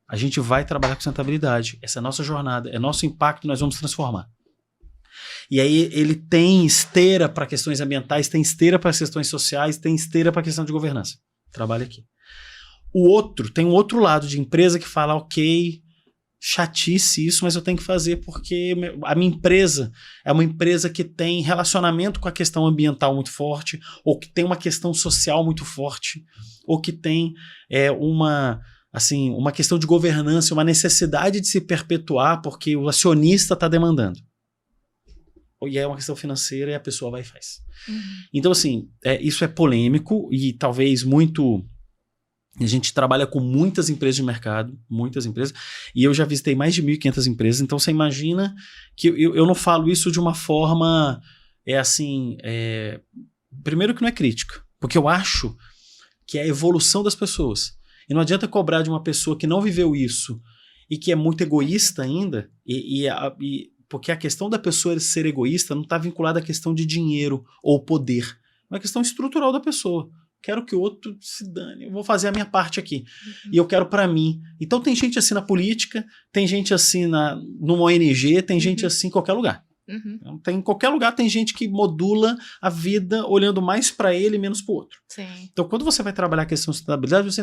a gente vai trabalhar com sustentabilidade, essa é a nossa jornada, é nosso impacto, nós vamos transformar. E aí ele tem esteira para questões ambientais, tem esteira para questões sociais, tem esteira para questão de governança. Trabalha aqui. Tem um outro lado de empresa que fala, ok, chatice isso, mas eu tenho que fazer porque a minha empresa é uma empresa que tem relacionamento com a questão ambiental muito forte, ou que tem uma questão social muito forte, ou que tem uma questão de governança, uma necessidade de se perpetuar porque o acionista está demandando. E é uma questão financeira e a pessoa vai e faz. Então, assim, isso é polêmico e talvez muito... A gente trabalha com muitas empresas de mercado, muitas empresas, e eu já visitei mais de 1.500 empresas, então você imagina que eu não falo isso de uma forma, primeiro que não é crítica, porque eu acho que é a evolução das pessoas. E não adianta cobrar de uma pessoa que não viveu isso e que é muito egoísta ainda, porque a questão da pessoa ser egoísta não está vinculada à questão de dinheiro ou poder, é uma questão estrutural da pessoa. Quero que o outro se dane, eu vou fazer a minha parte aqui. E eu quero para mim. Então tem gente assim na política, tem gente assim numa ONG, tem gente assim em qualquer lugar. Em qualquer lugar tem gente que modula a vida olhando mais para ele e menos para o outro. Sim. Então quando você vai trabalhar a questão de sustentabilidade, você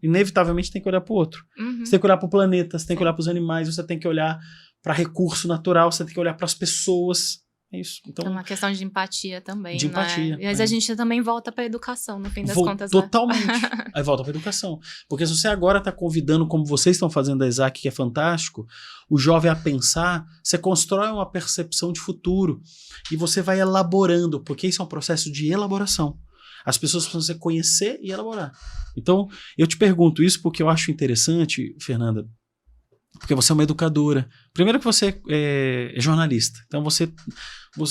inevitavelmente tem que olhar para o outro. Você tem que olhar para o planeta, você tem que olhar para os animais, você tem que olhar para recurso natural, você tem que olhar para as pessoas. É isso. Então, é uma questão de empatia também, de empatia, né? Mas a gente também volta para a educação, no fim das contas. Totalmente. Né? Aí volta para a educação. Porque se você agora está convidando, como vocês estão fazendo da Exac, que é fantástico, o jovem a pensar, você constrói uma percepção de futuro e você vai elaborando, porque isso é um processo de elaboração. As pessoas precisam se conhecer e elaborar. Então, eu te pergunto isso porque eu acho interessante, Fernanda, porque você é uma educadora. Primeiro que você é jornalista. Então,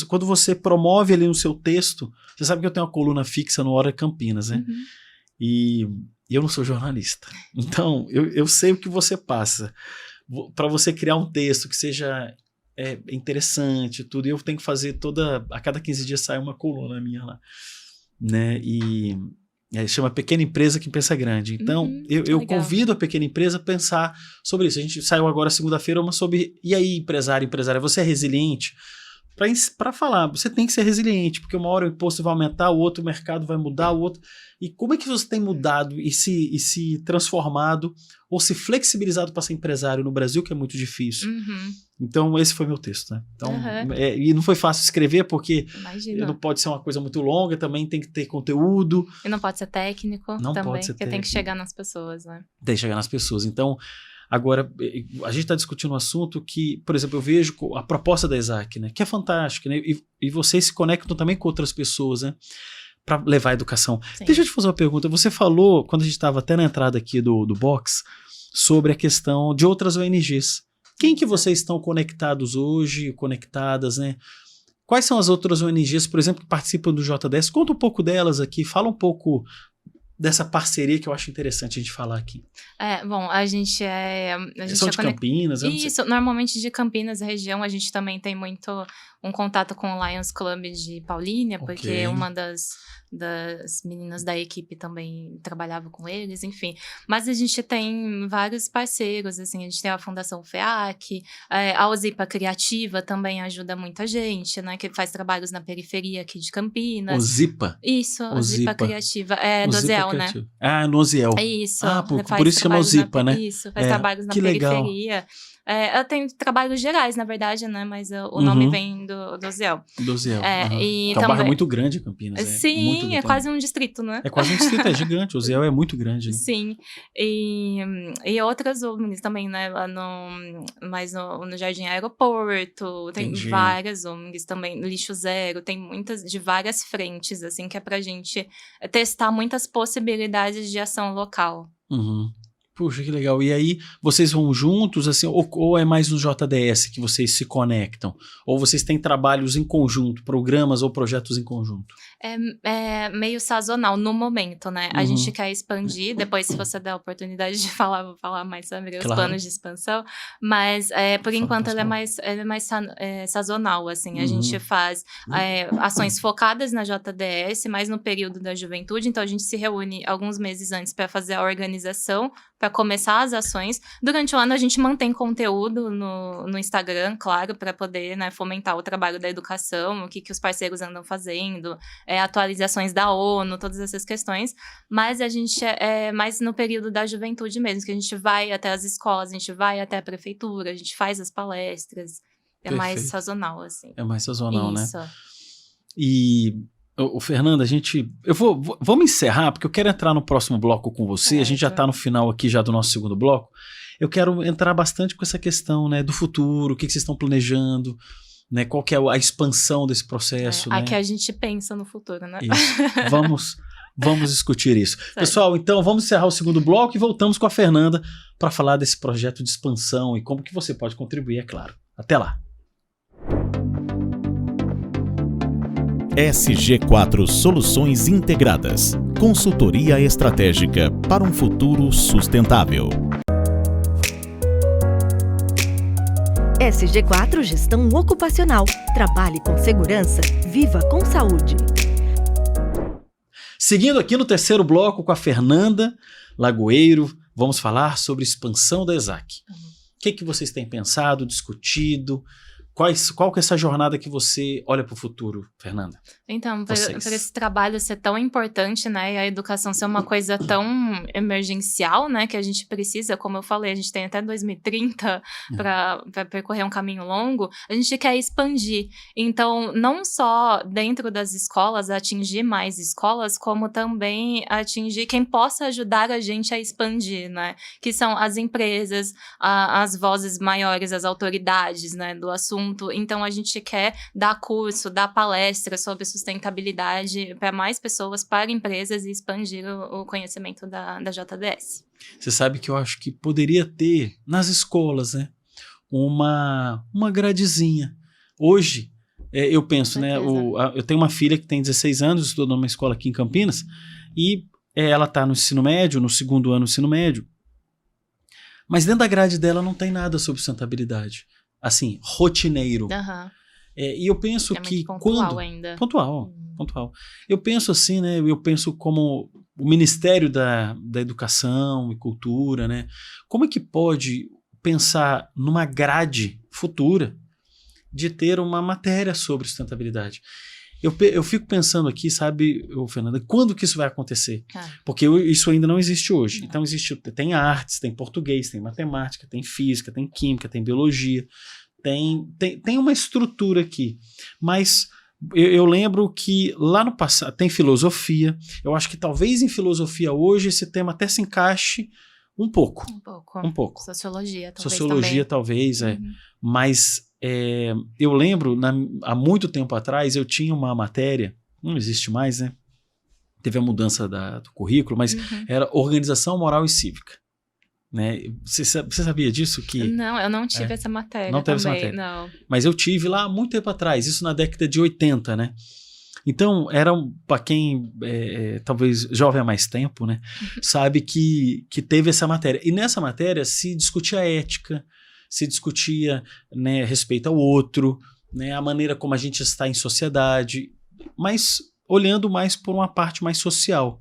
quando você promove ali no seu texto, você sabe que eu tenho uma coluna fixa no Hora Campinas, né? Uhum. E eu não sou jornalista. Então, eu sei o que você passa. Para você criar um texto que seja interessante, tudo, e eu tenho que fazer a cada 15 dias sai uma coluna minha lá. Né? E chama Pequena Empresa que Pensa Grande. Então, eu convido a pequena empresa a pensar sobre isso. A gente saiu agora segunda-feira uma sobre, e aí, empresária, você é resiliente? Para falar, você tem que ser resiliente, porque uma hora o imposto vai aumentar, o outro mercado vai mudar, o outro... E como é que você tem mudado e se transformado ou se flexibilizado para ser empresário no Brasil, que é muito difícil? Então, esse foi meu texto, né? Então, e não foi fácil escrever, porque não pode ser uma coisa muito longa, também tem que ter conteúdo. E não pode ser técnico também, porque tem que chegar nas pessoas, né? Tem que chegar nas pessoas. Então, agora, a gente está discutindo um assunto que, por exemplo, eu vejo a proposta da Exac, né? Que é fantástica, né? E vocês se conectam também com outras pessoas, né? Para levar a educação. Sim. Deixa eu te fazer uma pergunta. Você falou, quando a gente estava até na entrada aqui do box, sobre a questão de outras ONGs. Quem que vocês estão conectados hoje, conectadas, né? Quais são as outras ONGs, por exemplo, que participam do JDS? Conta um pouco delas aqui, fala um pouco dessa parceria que eu acho interessante a gente falar aqui. Bom, a gente são de Campinas? Isso, normalmente de Campinas, região, a gente também tem muito um contato com o Lions Club de Paulínia, porque uma das meninas da equipe também trabalhava com eles, enfim. Mas a gente tem vários parceiros, assim, a gente tem a Fundação FEAC, a Ozipa Criativa também ajuda muita gente, né, que faz trabalhos na periferia aqui de Campinas. Ozipa? Isso, Ozipa Criativa, do Oziel, né? Ah, no Oziel. É isso. Por isso chama Ozipa, né? Isso, faz trabalhos na periferia. Legal. Ela tem trabalhos gerais, na verdade, né? Mas o nome vem do Oziel. Do Oziel. E é um bairro muito grande, Campinas. Sim, é quase um distrito, né? É quase um distrito, é gigante. O Oziel é muito grande. Né? Sim. E outras ONGs também, né? Lá no Jardim Aeroporto. Tem várias ONGs também. Lixo Zero. Tem muitas, de várias frentes, assim, que é pra gente testar muitas possibilidades de ação local. Puxa, que legal. E aí, vocês vão juntos, assim, ou é mais no JDS que vocês se conectam? Ou vocês têm trabalhos em conjunto, programas ou projetos em conjunto? É meio sazonal no momento, né? A gente quer expandir, depois se você der a oportunidade de falar, vou falar mais sobre os planos de expansão, mas por enquanto ele é mais sazonal, assim. A gente faz ações focadas na JDS, mais no período da juventude, então a gente se reúne alguns meses antes para fazer a organização, para começar as ações. Durante o ano a gente mantém conteúdo no Instagram, claro, para poder, né, fomentar o trabalho da educação, o que os parceiros andam fazendo, atualizações da ONU, todas essas questões. Mas a gente é mais no período da juventude mesmo, que a gente vai até as escolas, a gente vai até a prefeitura, a gente faz as palestras. É mais sazonal, assim. É mais sazonal, isso, né? E... Fernanda, vamos encerrar, porque eu quero entrar no próximo bloco com você. A gente já está no final aqui já do nosso segundo bloco. Eu quero entrar bastante com essa questão, né, do futuro, o que vocês estão planejando, né, qual que é a expansão desse processo. Né? Aqui a gente pensa no futuro, né? Isso. Vamos discutir isso. Pessoal, então vamos encerrar o segundo bloco e voltamos com a Fernanda para falar desse projeto de expansão e como que você pode contribuir, é claro. Até lá. SG4 Soluções Integradas. Consultoria estratégica para um futuro sustentável. SG4 Gestão Ocupacional. Trabalhe com segurança, viva com saúde. Seguindo aqui no terceiro bloco com a Fernanda Lagoeiro, vamos falar sobre expansão da Exac. O que vocês têm pensado, discutido? qual que é essa jornada que você olha para o futuro, Fernanda? Então, para esse trabalho ser tão importante, né, e a educação ser uma coisa tão emergencial, né, que a gente precisa, como eu falei, a gente tem até 2030 para percorrer um caminho longo, a gente quer expandir. Então, não só dentro das escolas, atingir mais escolas, como também atingir quem possa ajudar a gente a expandir, né, que são as empresas, as vozes maiores, as autoridades, né, do assunto. Então, a gente quer dar curso, dar palestra sobre sustentabilidade para mais pessoas, para empresas e expandir o conhecimento da JDS. Você sabe que eu acho que poderia ter nas escolas, né, uma gradezinha. Hoje, eu penso, né, eu tenho uma filha que tem 16 anos, estuda numa escola aqui em Campinas, e ela está no ensino médio, no 2º ano do ensino médio, mas dentro da grade dela não tem nada sobre sustentabilidade. Assim, rotineiro. E eu penso que pontual ainda. Pontual. Eu penso assim, né? Eu penso como o Ministério da Educação e Cultura, né? Como é que pode pensar numa grade futura de ter uma matéria sobre sustentabilidade? Eu fico pensando aqui, sabe, Fernanda, quando que isso vai acontecer? Porque isso ainda não existe hoje. Então tem artes, tem português, tem matemática, tem física, tem química, tem biologia, tem uma estrutura aqui. Mas eu lembro que lá no passado tem filosofia. Eu acho que talvez em filosofia hoje esse tema até se encaixe um pouco. Sociologia, talvez. Sociologia, talvez, Mas eu lembro, há muito tempo atrás, eu tinha uma matéria, não existe mais, né? Teve a mudança do currículo, mas era Organização Moral e Cívica. Né? Você sabia disso? Não, eu não tive essa matéria. Não teve essa matéria. Não. Mas eu tive lá há muito tempo atrás, isso na década de 80, né? Então, para quem talvez jovem há mais tempo, né? Sabe que teve essa matéria. E nessa matéria se discutia ética, se discutia, né, respeito ao outro, né, a maneira como a gente está em sociedade, mas olhando mais por uma parte mais social.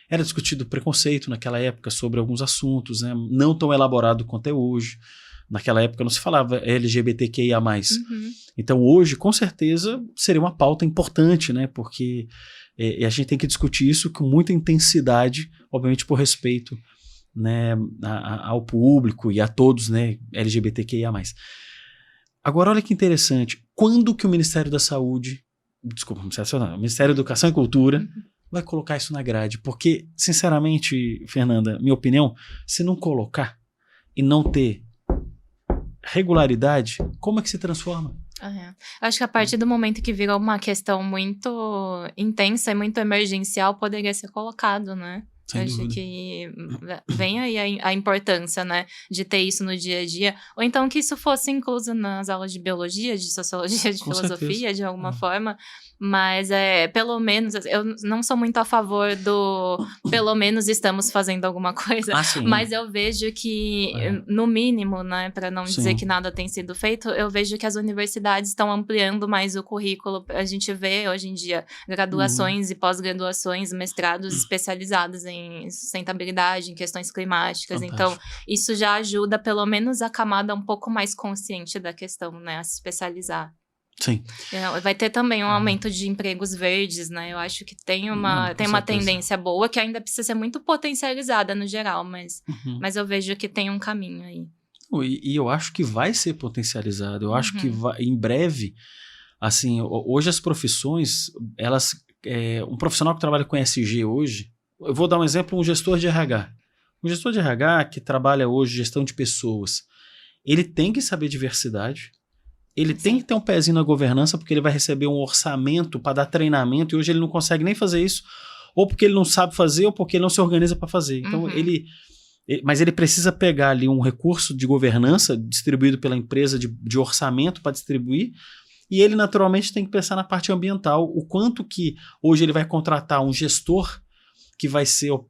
Era discutido preconceito naquela época sobre alguns assuntos, né, não tão elaborado quanto é hoje. Naquela época não se falava LGBTQIA+. Então hoje, com certeza, seria uma pauta importante, né, porque a gente tem que discutir isso com muita intensidade, obviamente por respeito, né, ao público e a todos, né, LGBTQIA+. Agora, olha que interessante, quando que o Ministério da Saúde, o Ministério da Educação e Cultura vai colocar isso na grade? Porque, sinceramente, Fernanda, minha opinião, se não colocar e não ter regularidade, como é que se transforma? Acho que a partir do momento que virou uma questão muito intensa e muito emergencial, poderia ser colocado, né? Acho que vem aí a importância, né, de ter isso no dia a dia, ou então que isso fosse incluso nas aulas de biologia, de sociologia, de filosofia, de alguma forma, mas pelo menos, eu não sou muito a favor pelo menos estamos fazendo alguma coisa, mas eu vejo que, no mínimo, né, para não dizer que nada tem sido feito, eu vejo que as universidades estão ampliando mais o currículo. A gente vê hoje em dia graduações e pós-graduações, mestrados especializados em sustentabilidade, em questões climáticas. Fantástico. Então, isso já ajuda pelo menos a camada um pouco mais consciente da questão, né, a se especializar. Sim. Vai ter também um aumento de empregos verdes, né? Eu acho que tem uma tendência boa que ainda precisa ser muito potencializada no geral, mas eu vejo que tem um caminho aí. E eu acho que vai ser potencializado. Eu acho que em breve, assim, hoje as profissões, um profissional que trabalha com ESG hoje, eu vou dar um exemplo, um gestor de RH. Um gestor de RH que trabalha hoje gestão de pessoas, ele tem que saber diversidade, ele tem que ter um pezinho na governança, porque ele vai receber um orçamento para dar treinamento e hoje ele não consegue nem fazer isso, ou porque ele não sabe fazer, ou porque ele não se organiza para fazer. Então, mas ele precisa pegar ali um recurso de governança distribuído pela empresa de orçamento para distribuir, e ele naturalmente tem que pensar na parte ambiental, o quanto que hoje ele vai contratar um gestor que vai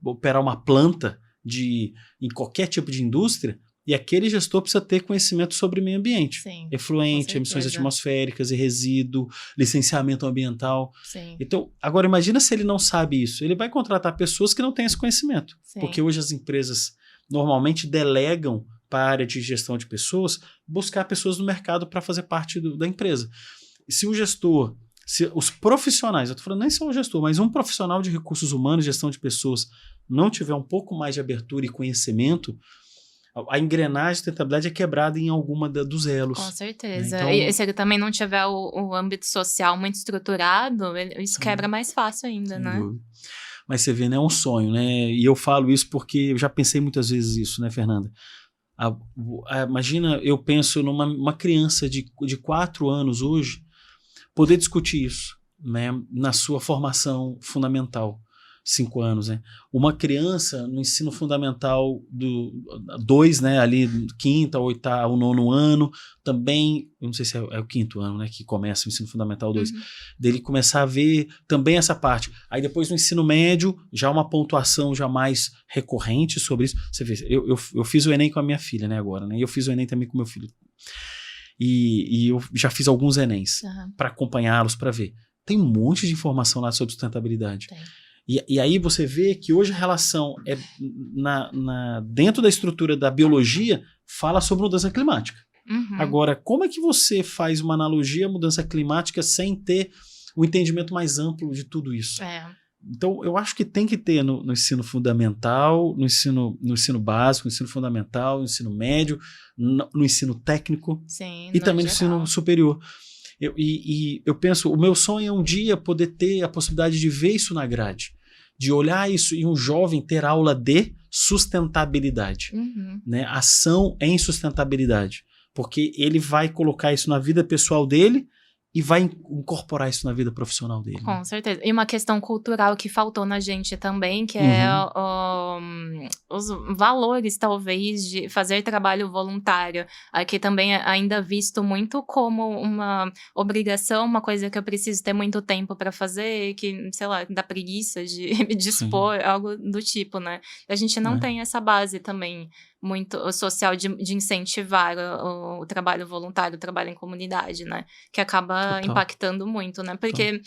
operar uma planta em qualquer tipo de indústria, e aquele gestor precisa ter conhecimento sobre meio ambiente. Sim, efluente, emissões atmosféricas e resíduo, licenciamento ambiental. Sim. Então, agora imagina se ele não sabe isso. Ele vai contratar pessoas que não têm esse conhecimento. Sim. Porque hoje as empresas normalmente delegam para a área de gestão de pessoas, buscar pessoas no mercado para fazer parte da empresa. E se o gestor, se os profissionais, eu estou falando nem só o gestor, mas um profissional de recursos humanos, gestão de pessoas, não tiver um pouco mais de abertura e conhecimento, a engrenagem de sustentabilidade é quebrada em alguma dos elos. Com certeza. Então, e se ele também não tiver o âmbito social muito estruturado, isso quebra mais fácil ainda, né? Mas você vê, né, é um sonho, né? E eu falo isso porque eu já pensei muitas vezes isso, né, Fernanda? Imagina, eu penso numa criança de 4 anos hoje poder discutir isso, né, na sua formação fundamental. 5 anos, né? Uma criança no ensino fundamental do 2, né? Ali, 5º, 8º, 9º ano, também, eu não sei se é o 5º ano, né? Que começa o ensino fundamental 2, dele começar a ver também essa parte. Aí depois no ensino médio, já uma pontuação já mais recorrente sobre isso. Você vê, eu fiz o Enem com a minha filha, né? Agora, né? E eu fiz o Enem também com meu filho. E eu já fiz alguns Enems para acompanhá-los, para ver. Tem um monte de informação lá sobre sustentabilidade. Tem. E aí você vê que hoje a relação é dentro da estrutura da biologia fala sobre mudança climática. Agora, como é que você faz uma analogia à mudança climática sem ter o entendimento mais amplo de tudo isso? Então, eu acho que tem que ter no ensino fundamental, no ensino básico, no ensino fundamental, no ensino médio, no ensino técnico. Sim, e também no ensino superior. Eu penso, o meu sonho é um dia poder ter a possibilidade de ver isso na grade, de olhar isso e um jovem ter aula de sustentabilidade, né? Ação em sustentabilidade, porque ele vai colocar isso na vida pessoal dele e vai incorporar isso na vida profissional dele. Com certeza. E uma questão cultural que faltou na gente também, que é os valores, talvez, de fazer trabalho voluntário. Aqui também é ainda visto muito como uma obrigação, uma coisa que eu preciso ter muito tempo para fazer, que, sei lá, dá preguiça de me dispor, algo do tipo, né? A gente não tem essa base também muito social de incentivar o trabalho voluntário, o trabalho em comunidade, né? Que acaba impactando muito, né? Porque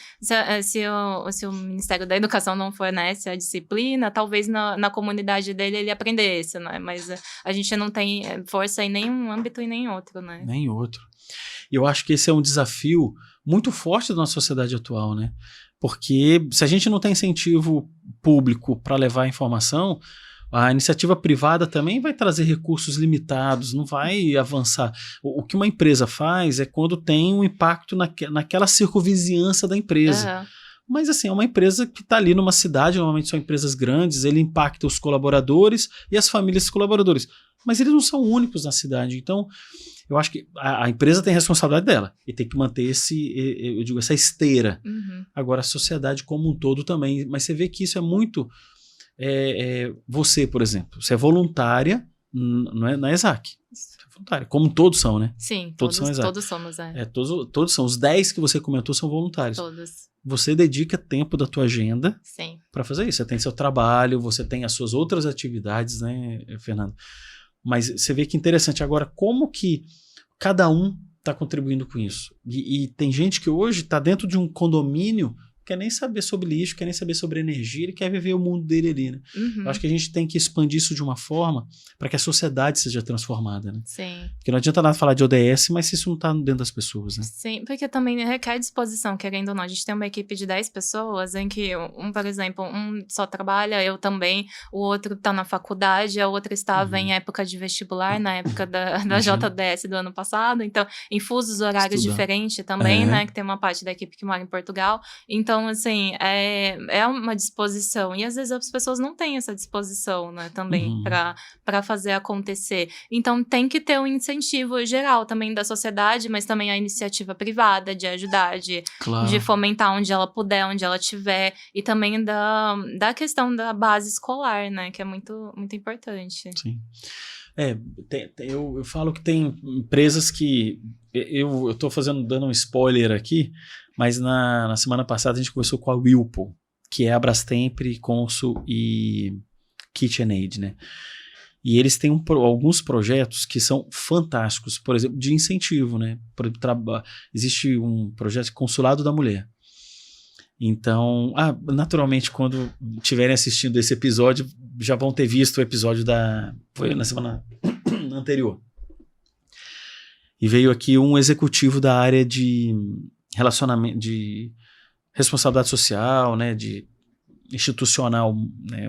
se o Ministério da Educação não fornece a disciplina, talvez na comunidade dele ele aprendesse, né? Mas a gente não tem força em nenhum âmbito e nem outro, né? Nem outro. E eu acho que esse é um desafio muito forte da nossa sociedade atual, né? Porque se a gente não tem incentivo público para levar a informação, a iniciativa privada também vai trazer recursos limitados, não vai avançar. O que uma empresa faz é quando tem um impacto naquela circunvizinhança da empresa. Mas assim, é uma empresa que está ali numa cidade, normalmente são empresas grandes, ele impacta os colaboradores e as famílias dos colaboradores. Mas eles não são únicos na cidade, então eu acho que a empresa tem a responsabilidade dela e tem que manter essa esteira. Agora a sociedade como um todo também, mas você vê que isso é muito... você, por exemplo, você é voluntária na ESAC. Você é voluntária, como todos são, né? Sim, todos são ESAC. Todos somos, todos são. Os 10 que você comentou são voluntários. Todos. Você dedica tempo da tua agenda para fazer isso. Você tem seu trabalho, você tem as suas outras atividades, né, Fernando? Mas você vê que interessante. Agora, como que cada um está contribuindo com isso? E tem gente que hoje está dentro de um condomínio, quer nem saber sobre lixo, quer nem saber sobre energia, ele quer viver o mundo dele ali, né? Eu acho que a gente tem que expandir isso de uma forma para que a sociedade seja transformada, né? Sim. Porque não adianta nada falar de ODS, mas isso não está dentro das pessoas, né? Sim, porque também requer disposição, querendo ou não. A gente tem uma equipe de 10 pessoas em que, por exemplo, um só trabalha, eu também, o outro está na faculdade, a outra estava em época de vestibular, na época da JDS do ano passado, então, em fusos horários diferentes também, né? Que tem uma parte da equipe que mora em Portugal. Então, assim, é uma disposição. E às vezes as pessoas não têm essa disposição, né, também, para fazer acontecer. Então, tem que ter um incentivo geral também da sociedade, mas também a iniciativa privada de ajudar, de fomentar onde ela puder, onde ela tiver. E também da questão da base escolar, né, que é muito, muito importante. Sim. Eu falo que tem empresas que... Eu estou dando um spoiler aqui, mas na semana passada a gente conversou com a Whirlpool, que é a Brastemp, Consul e KitchenAid, né? E eles têm alguns projetos que são fantásticos, por exemplo, de incentivo, né? Existe um projeto Consulado da Mulher. Então, naturalmente, quando estiverem assistindo esse episódio, já vão ter visto o episódio foi na semana anterior. E veio aqui um executivo da área de relacionamento, de responsabilidade social, né, de institucional, né,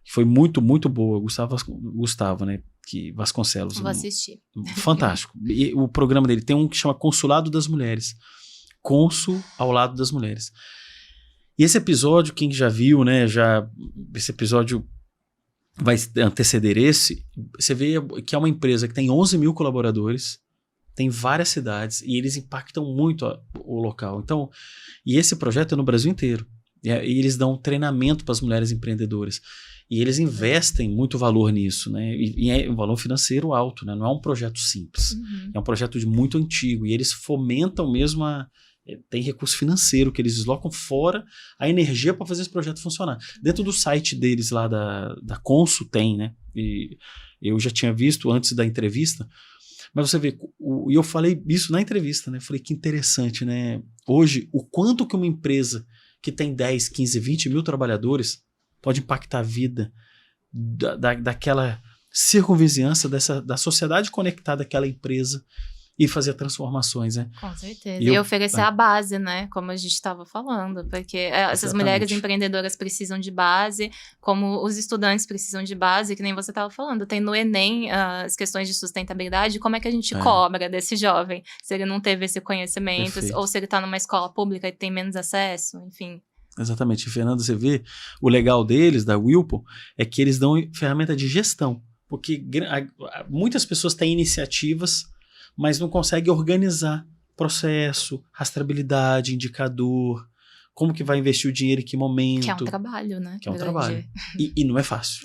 que foi muito, muito boa. Gustavo, né, que Vasconcelos. Vou assistir. Fantástico. E o programa dele tem um que chama Consulado das Mulheres. Cônsul ao lado das mulheres. E esse episódio, quem já viu, né, esse episódio vai anteceder esse, você vê que é uma empresa que tem 11 mil colaboradores, tem várias cidades e eles impactam muito o local. Então, e esse projeto é no Brasil inteiro. E eles dão treinamento para as mulheres empreendedoras. E eles investem muito valor nisso, né? E é um valor financeiro alto, né? Não é um projeto simples. É um projeto muito antigo. E eles fomentam mesmo tem recurso financeiro que eles deslocam fora a energia para fazer esse projeto funcionar. Dentro do site deles lá da Consul tem, né? E eu já tinha visto antes da entrevista. Mas você vê, e eu falei isso na entrevista, né? Eu falei que interessante, né? Hoje, o quanto que uma empresa que tem 10, 15, 20 mil trabalhadores pode impactar a vida daquela circunvizinhança, da sociedade conectada àquela empresa e fazer transformações, né? Com certeza. E oferecer a base, né? Como a gente estava falando, porque essas mulheres empreendedoras precisam de base, como os estudantes precisam de base, que nem você estava falando. Tem no Enem as questões de sustentabilidade, como é que a gente cobra desse jovem, se ele não teve esse conhecimento, ou se ele está numa escola pública e tem menos acesso, enfim. Exatamente. E, Fernanda, você vê, o legal deles, da Whirlpool, é que eles dão ferramenta de gestão, porque muitas pessoas têm iniciativas, mas não conseguem organizar processo, rastreabilidade, indicador, como que vai investir o dinheiro em que momento. Que é um trabalho, né? Que é um trabalho. E não é fácil.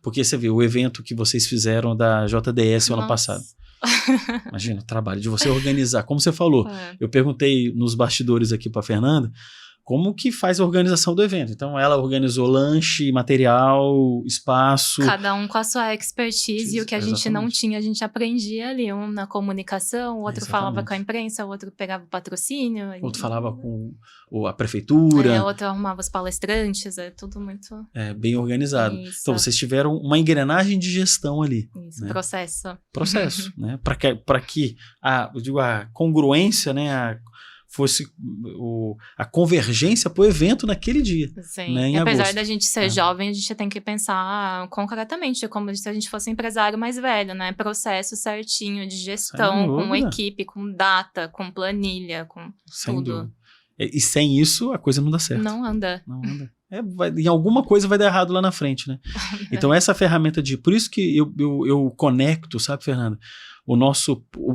Porque você vê o evento que vocês fizeram da JDS ano passado. Imagina o trabalho de você organizar. Como você falou, eu perguntei nos bastidores aqui para Fernanda, como que faz a organização do evento. Então, ela organizou lanche, material, espaço. Cada um com a sua expertise, e o que a gente não tinha, a gente aprendia ali. Um na comunicação, o outro falava com a imprensa, o outro pegava o patrocínio. Outro falava com a prefeitura. O outro arrumava os palestrantes, tudo muito... bem organizado. Isso. Então, vocês tiveram uma engrenagem de gestão ali. Isso, né? Processo, né? Para que a congruência, né, fosse a convergência para o evento naquele dia. Sim. Né, apesar da gente ser jovem, a gente tem que pensar concretamente, como se a gente fosse empresário mais velho, né? Processo certinho de gestão, com equipe, com data, com planilha, com tudo. Dúvida. E sem isso, a coisa não dá certo. Não anda. Em alguma coisa vai dar errado lá na frente, né? Então, essa ferramenta por isso que eu conecto, sabe, Fernanda?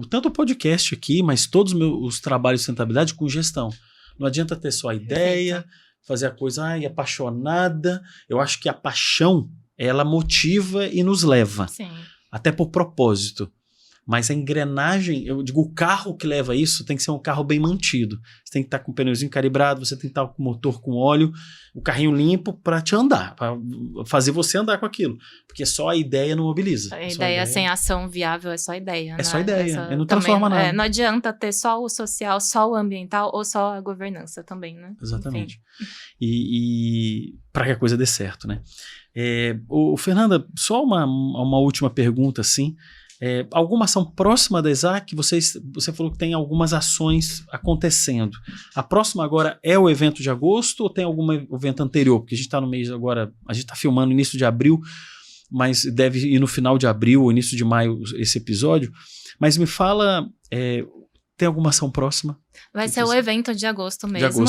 Tanto o podcast aqui, mas todos os trabalhos de sustentabilidade com gestão. Não adianta ter só a ideia, fazer a coisa apaixonada. Eu acho que a paixão, ela motiva e nos leva. Sim. Até por propósito. Mas a engrenagem, eu digo, o carro que leva isso tem que ser um carro bem mantido. Você tem que estar com o pneuzinho calibrado, você tem que estar com o motor com óleo, o carrinho limpo para te andar, para fazer você andar com aquilo. Porque só a ideia não mobiliza. A ideia sem ação viável é só ideia, né? É só ideia, não transforma nada. Não adianta ter só o social, só o ambiental ou só a governança também, né? Exatamente. E para que a coisa dê certo, né? Fernanda, só uma última pergunta, assim. Alguma ação próxima da Exac? Você falou que tem algumas ações acontecendo. A próxima agora é o evento de agosto ou tem algum evento anterior? Porque a gente está no mês agora, a gente está filmando no início de abril, mas deve ir no final de abril ou início de maio esse episódio. Mas me fala, tem alguma ação próxima? Vai ser o evento de agosto mesmo.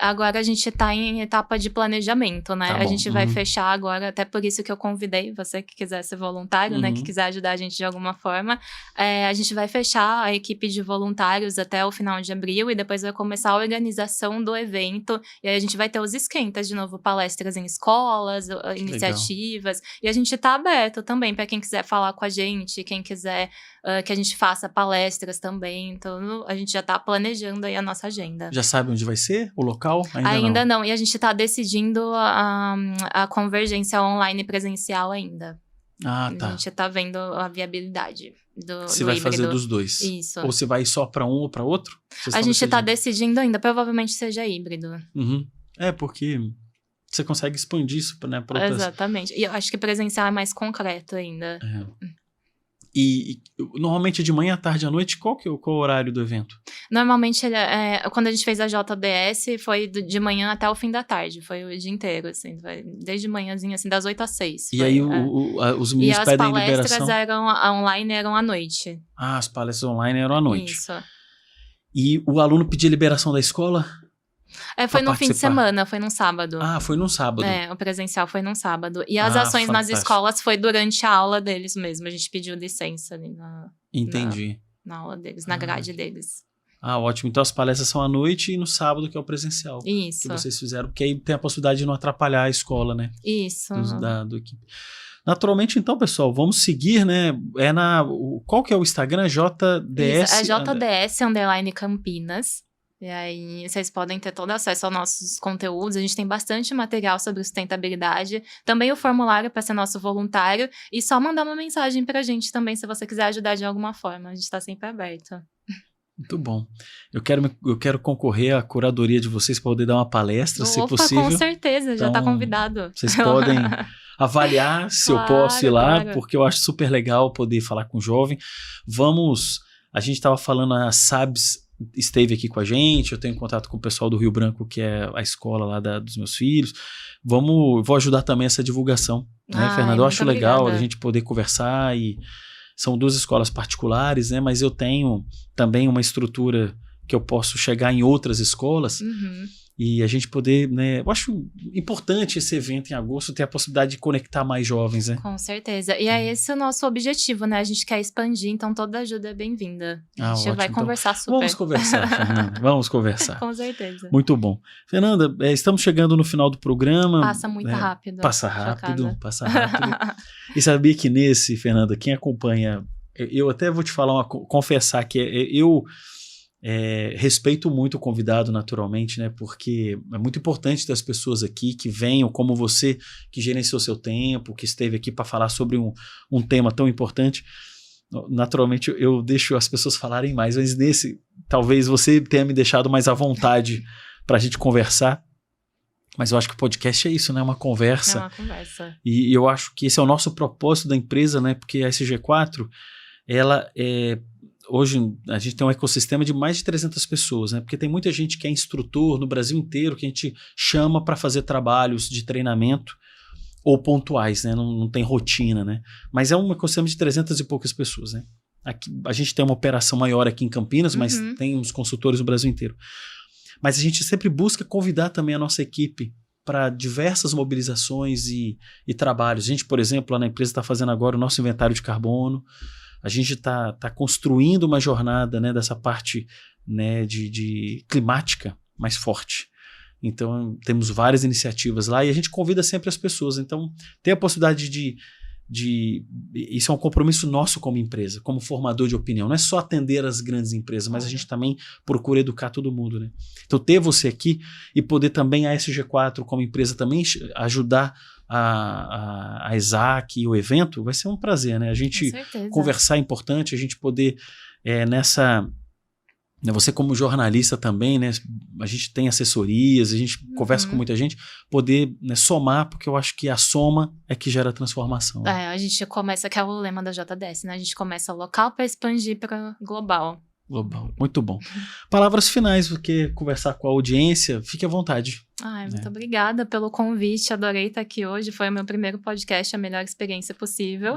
Agora a gente está em etapa de planejamento, né? A gente vai fechar agora, até por isso que eu convidei você que quiser ser voluntário, né? Que quiser ajudar a gente de alguma forma. A gente vai fechar a equipe de voluntários até o final de abril e depois vai começar a organização do evento. E aí a gente vai ter os esquentas de novo, palestras em escolas, iniciativas. Legal. E a gente está aberto também para quem quiser falar com a gente, quem quiser que a gente faça palestras também. Então a gente já está planejando aí a nossa agenda. Já sabe onde vai ser? O local? Ainda não. E a gente está decidindo a convergência online e presencial ainda. Tá. A gente está vendo a viabilidade Você vai híbrido. fazer dos dois? Isso. Ou você vai só para um ou para outro? A gente está decidindo ainda. Provavelmente seja híbrido. Porque você consegue expandir isso, né? Exatamente. E eu acho que presencial é mais concreto ainda. E normalmente é de manhã, à tarde, à noite? Qual o horário do evento? Normalmente, quando a gente fez a JDS, foi de manhã até o fim da tarde. Foi o dia inteiro, assim. Desde manhãzinha, assim, das 8 às 6. E aí os meninos pedem liberação? E as palestras online eram à noite. Ah, as palestras online eram à noite. Isso. E o aluno pedia liberação da escola? Foi no fim de semana, foi num sábado. Ah, foi num sábado. O presencial foi num sábado. E as ações nas escolas foi durante a aula deles mesmo. A gente pediu licença ali Entendi. Na aula deles, na grade deles. Ah, ótimo. Então as palestras são à noite e no sábado que é o presencial. Isso. Que vocês fizeram, porque aí tem a possibilidade de não atrapalhar a escola, né? Isso. Do equipe. Naturalmente, então, pessoal, vamos seguir, né? Qual que é o Instagram? JDS? Isso, é JDS_Campinas. E aí vocês podem ter todo acesso aos nossos conteúdos. A gente tem bastante material sobre sustentabilidade. Também o formulário para ser nosso voluntário. E só mandar uma mensagem pra gente também, se você quiser ajudar de alguma forma. A gente tá sempre aberto. Muito bom. Eu quero concorrer à curadoria de vocês para poder dar uma palestra, se possível. Com certeza, já tá convidado. Vocês podem avaliar se eu posso ir lá, porque eu acho super legal poder falar com o jovem. A gente estava falando, a SABS esteve aqui com a gente, eu tenho contato com o pessoal do Rio Branco, que é a escola lá dos meus filhos. Vou ajudar também essa divulgação, né, Fernanda? Eu acho legal a gente poder conversar e... São 2 escolas particulares, né? Mas eu tenho também uma estrutura que eu posso chegar em outras escolas e a gente poder, né? Eu acho importante esse evento em agosto ter a possibilidade de conectar mais jovens, né? Com certeza. E é esse o nosso objetivo, né? A gente quer expandir, então toda ajuda é bem-vinda. A gente vai conversar super. Vamos conversar, Fernanda. Vamos conversar. Com certeza. Muito bom. Fernanda, estamos chegando no final do programa. Passa muito rápido. Passa rápido. E sabia que Fernanda, quem acompanha... Eu até vou te confessar que eu... respeito muito o convidado naturalmente, né? Porque é muito importante ter as pessoas aqui que venham, como você, que gerenciou seu tempo, que esteve aqui para falar sobre um tema tão importante. Naturalmente eu deixo as pessoas falarem mais, mas talvez você tenha me deixado mais à vontade para a gente conversar. Mas eu acho que o podcast é isso, né? Uma conversa. É uma conversa. E eu acho que esse é o nosso propósito da empresa, né? Porque a SG4, ela hoje a gente tem um ecossistema de mais de 300 pessoas, né? Porque tem muita gente que é instrutor no Brasil inteiro que a gente chama para fazer trabalhos de treinamento ou pontuais, né? Não tem rotina, né? Mas é um ecossistema de 300 e poucas pessoas, né? Aqui, a gente tem uma operação maior aqui em Campinas, mas tem uns consultores no Brasil inteiro. Mas a gente sempre busca convidar também a nossa equipe para diversas mobilizações e trabalhos. A gente, por exemplo, lá na empresa está fazendo agora o nosso inventário de carbono. A gente está construindo uma jornada, né, dessa parte, né, de climática mais forte. Então, temos várias iniciativas lá e a gente convida sempre as pessoas. Então, tem a possibilidade isso é um compromisso nosso como empresa, como formador de opinião. Não é só atender as grandes empresas, mas a gente também procura educar todo mundo, né? Então, ter você aqui e poder também a SG4 como empresa também ajudar a Isaac e o evento, vai ser um prazer, né? A gente conversar é importante, a gente poder você como jornalista também, né? A gente tem assessorias, a gente conversa com muita gente, poder, né, somar, porque eu acho que a soma é que gera transformação. A gente começa, que é o lema da JDS, né? A gente começa local para expandir para global. Global, muito bom. Palavras finais, porque conversar com a audiência, fique à vontade. Muito obrigada pelo convite, adorei estar aqui hoje, foi o meu primeiro podcast, a melhor experiência possível.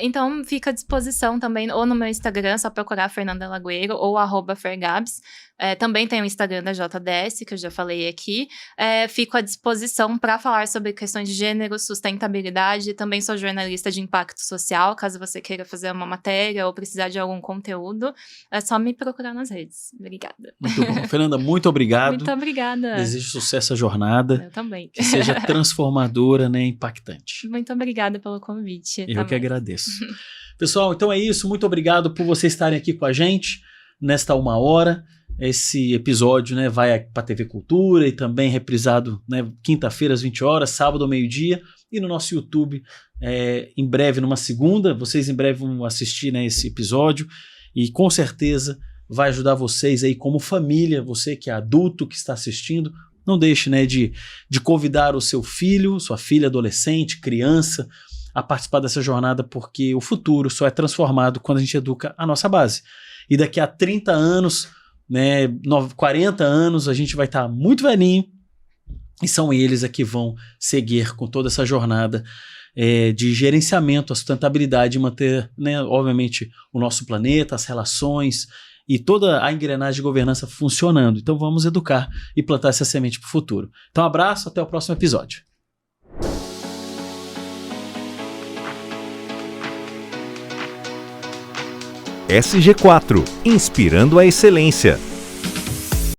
Então fica à disposição também, ou no meu Instagram, só procurar Fernanda Lagoeiro, ou @fergabs. Também tem o Instagram da JDS, que eu já falei aqui. Fico à disposição para falar sobre questões de gênero, sustentabilidade. Também sou jornalista de impacto social, caso você queira fazer uma matéria ou precisar de algum conteúdo. É só me procurar nas redes. Obrigada. Muito bom. Fernanda, muito obrigado. Muito obrigada. Desejo sucesso à jornada. Eu também. Que seja transformadora, né, impactante. Muito obrigada pelo convite. Eu que agradeço. Pessoal, então é isso. Muito obrigado por vocês estarem aqui com a gente nesta 1 hora. Esse episódio, né, vai para a TV Cultura e também reprisado, né, quinta-feira às 20 horas, sábado ao meio-dia e no nosso YouTube em breve, numa segunda. Vocês em breve vão assistir, né, esse episódio e com certeza vai ajudar vocês aí como família, você que é adulto que está assistindo. Não deixe, né, de convidar o seu filho, sua filha, adolescente, criança, a participar dessa jornada, porque o futuro só é transformado quando a gente educa a nossa base. E daqui a 30 anos, né, 40 anos, a gente vai estar muito velhinho, e são eles que vão seguir com toda essa jornada de gerenciamento, a sustentabilidade, e manter, né, obviamente, o nosso planeta, as relações e toda a engrenagem de governança funcionando. Então vamos educar e plantar essa semente para o futuro. Então um abraço, até o próximo episódio. SG4, inspirando a excelência.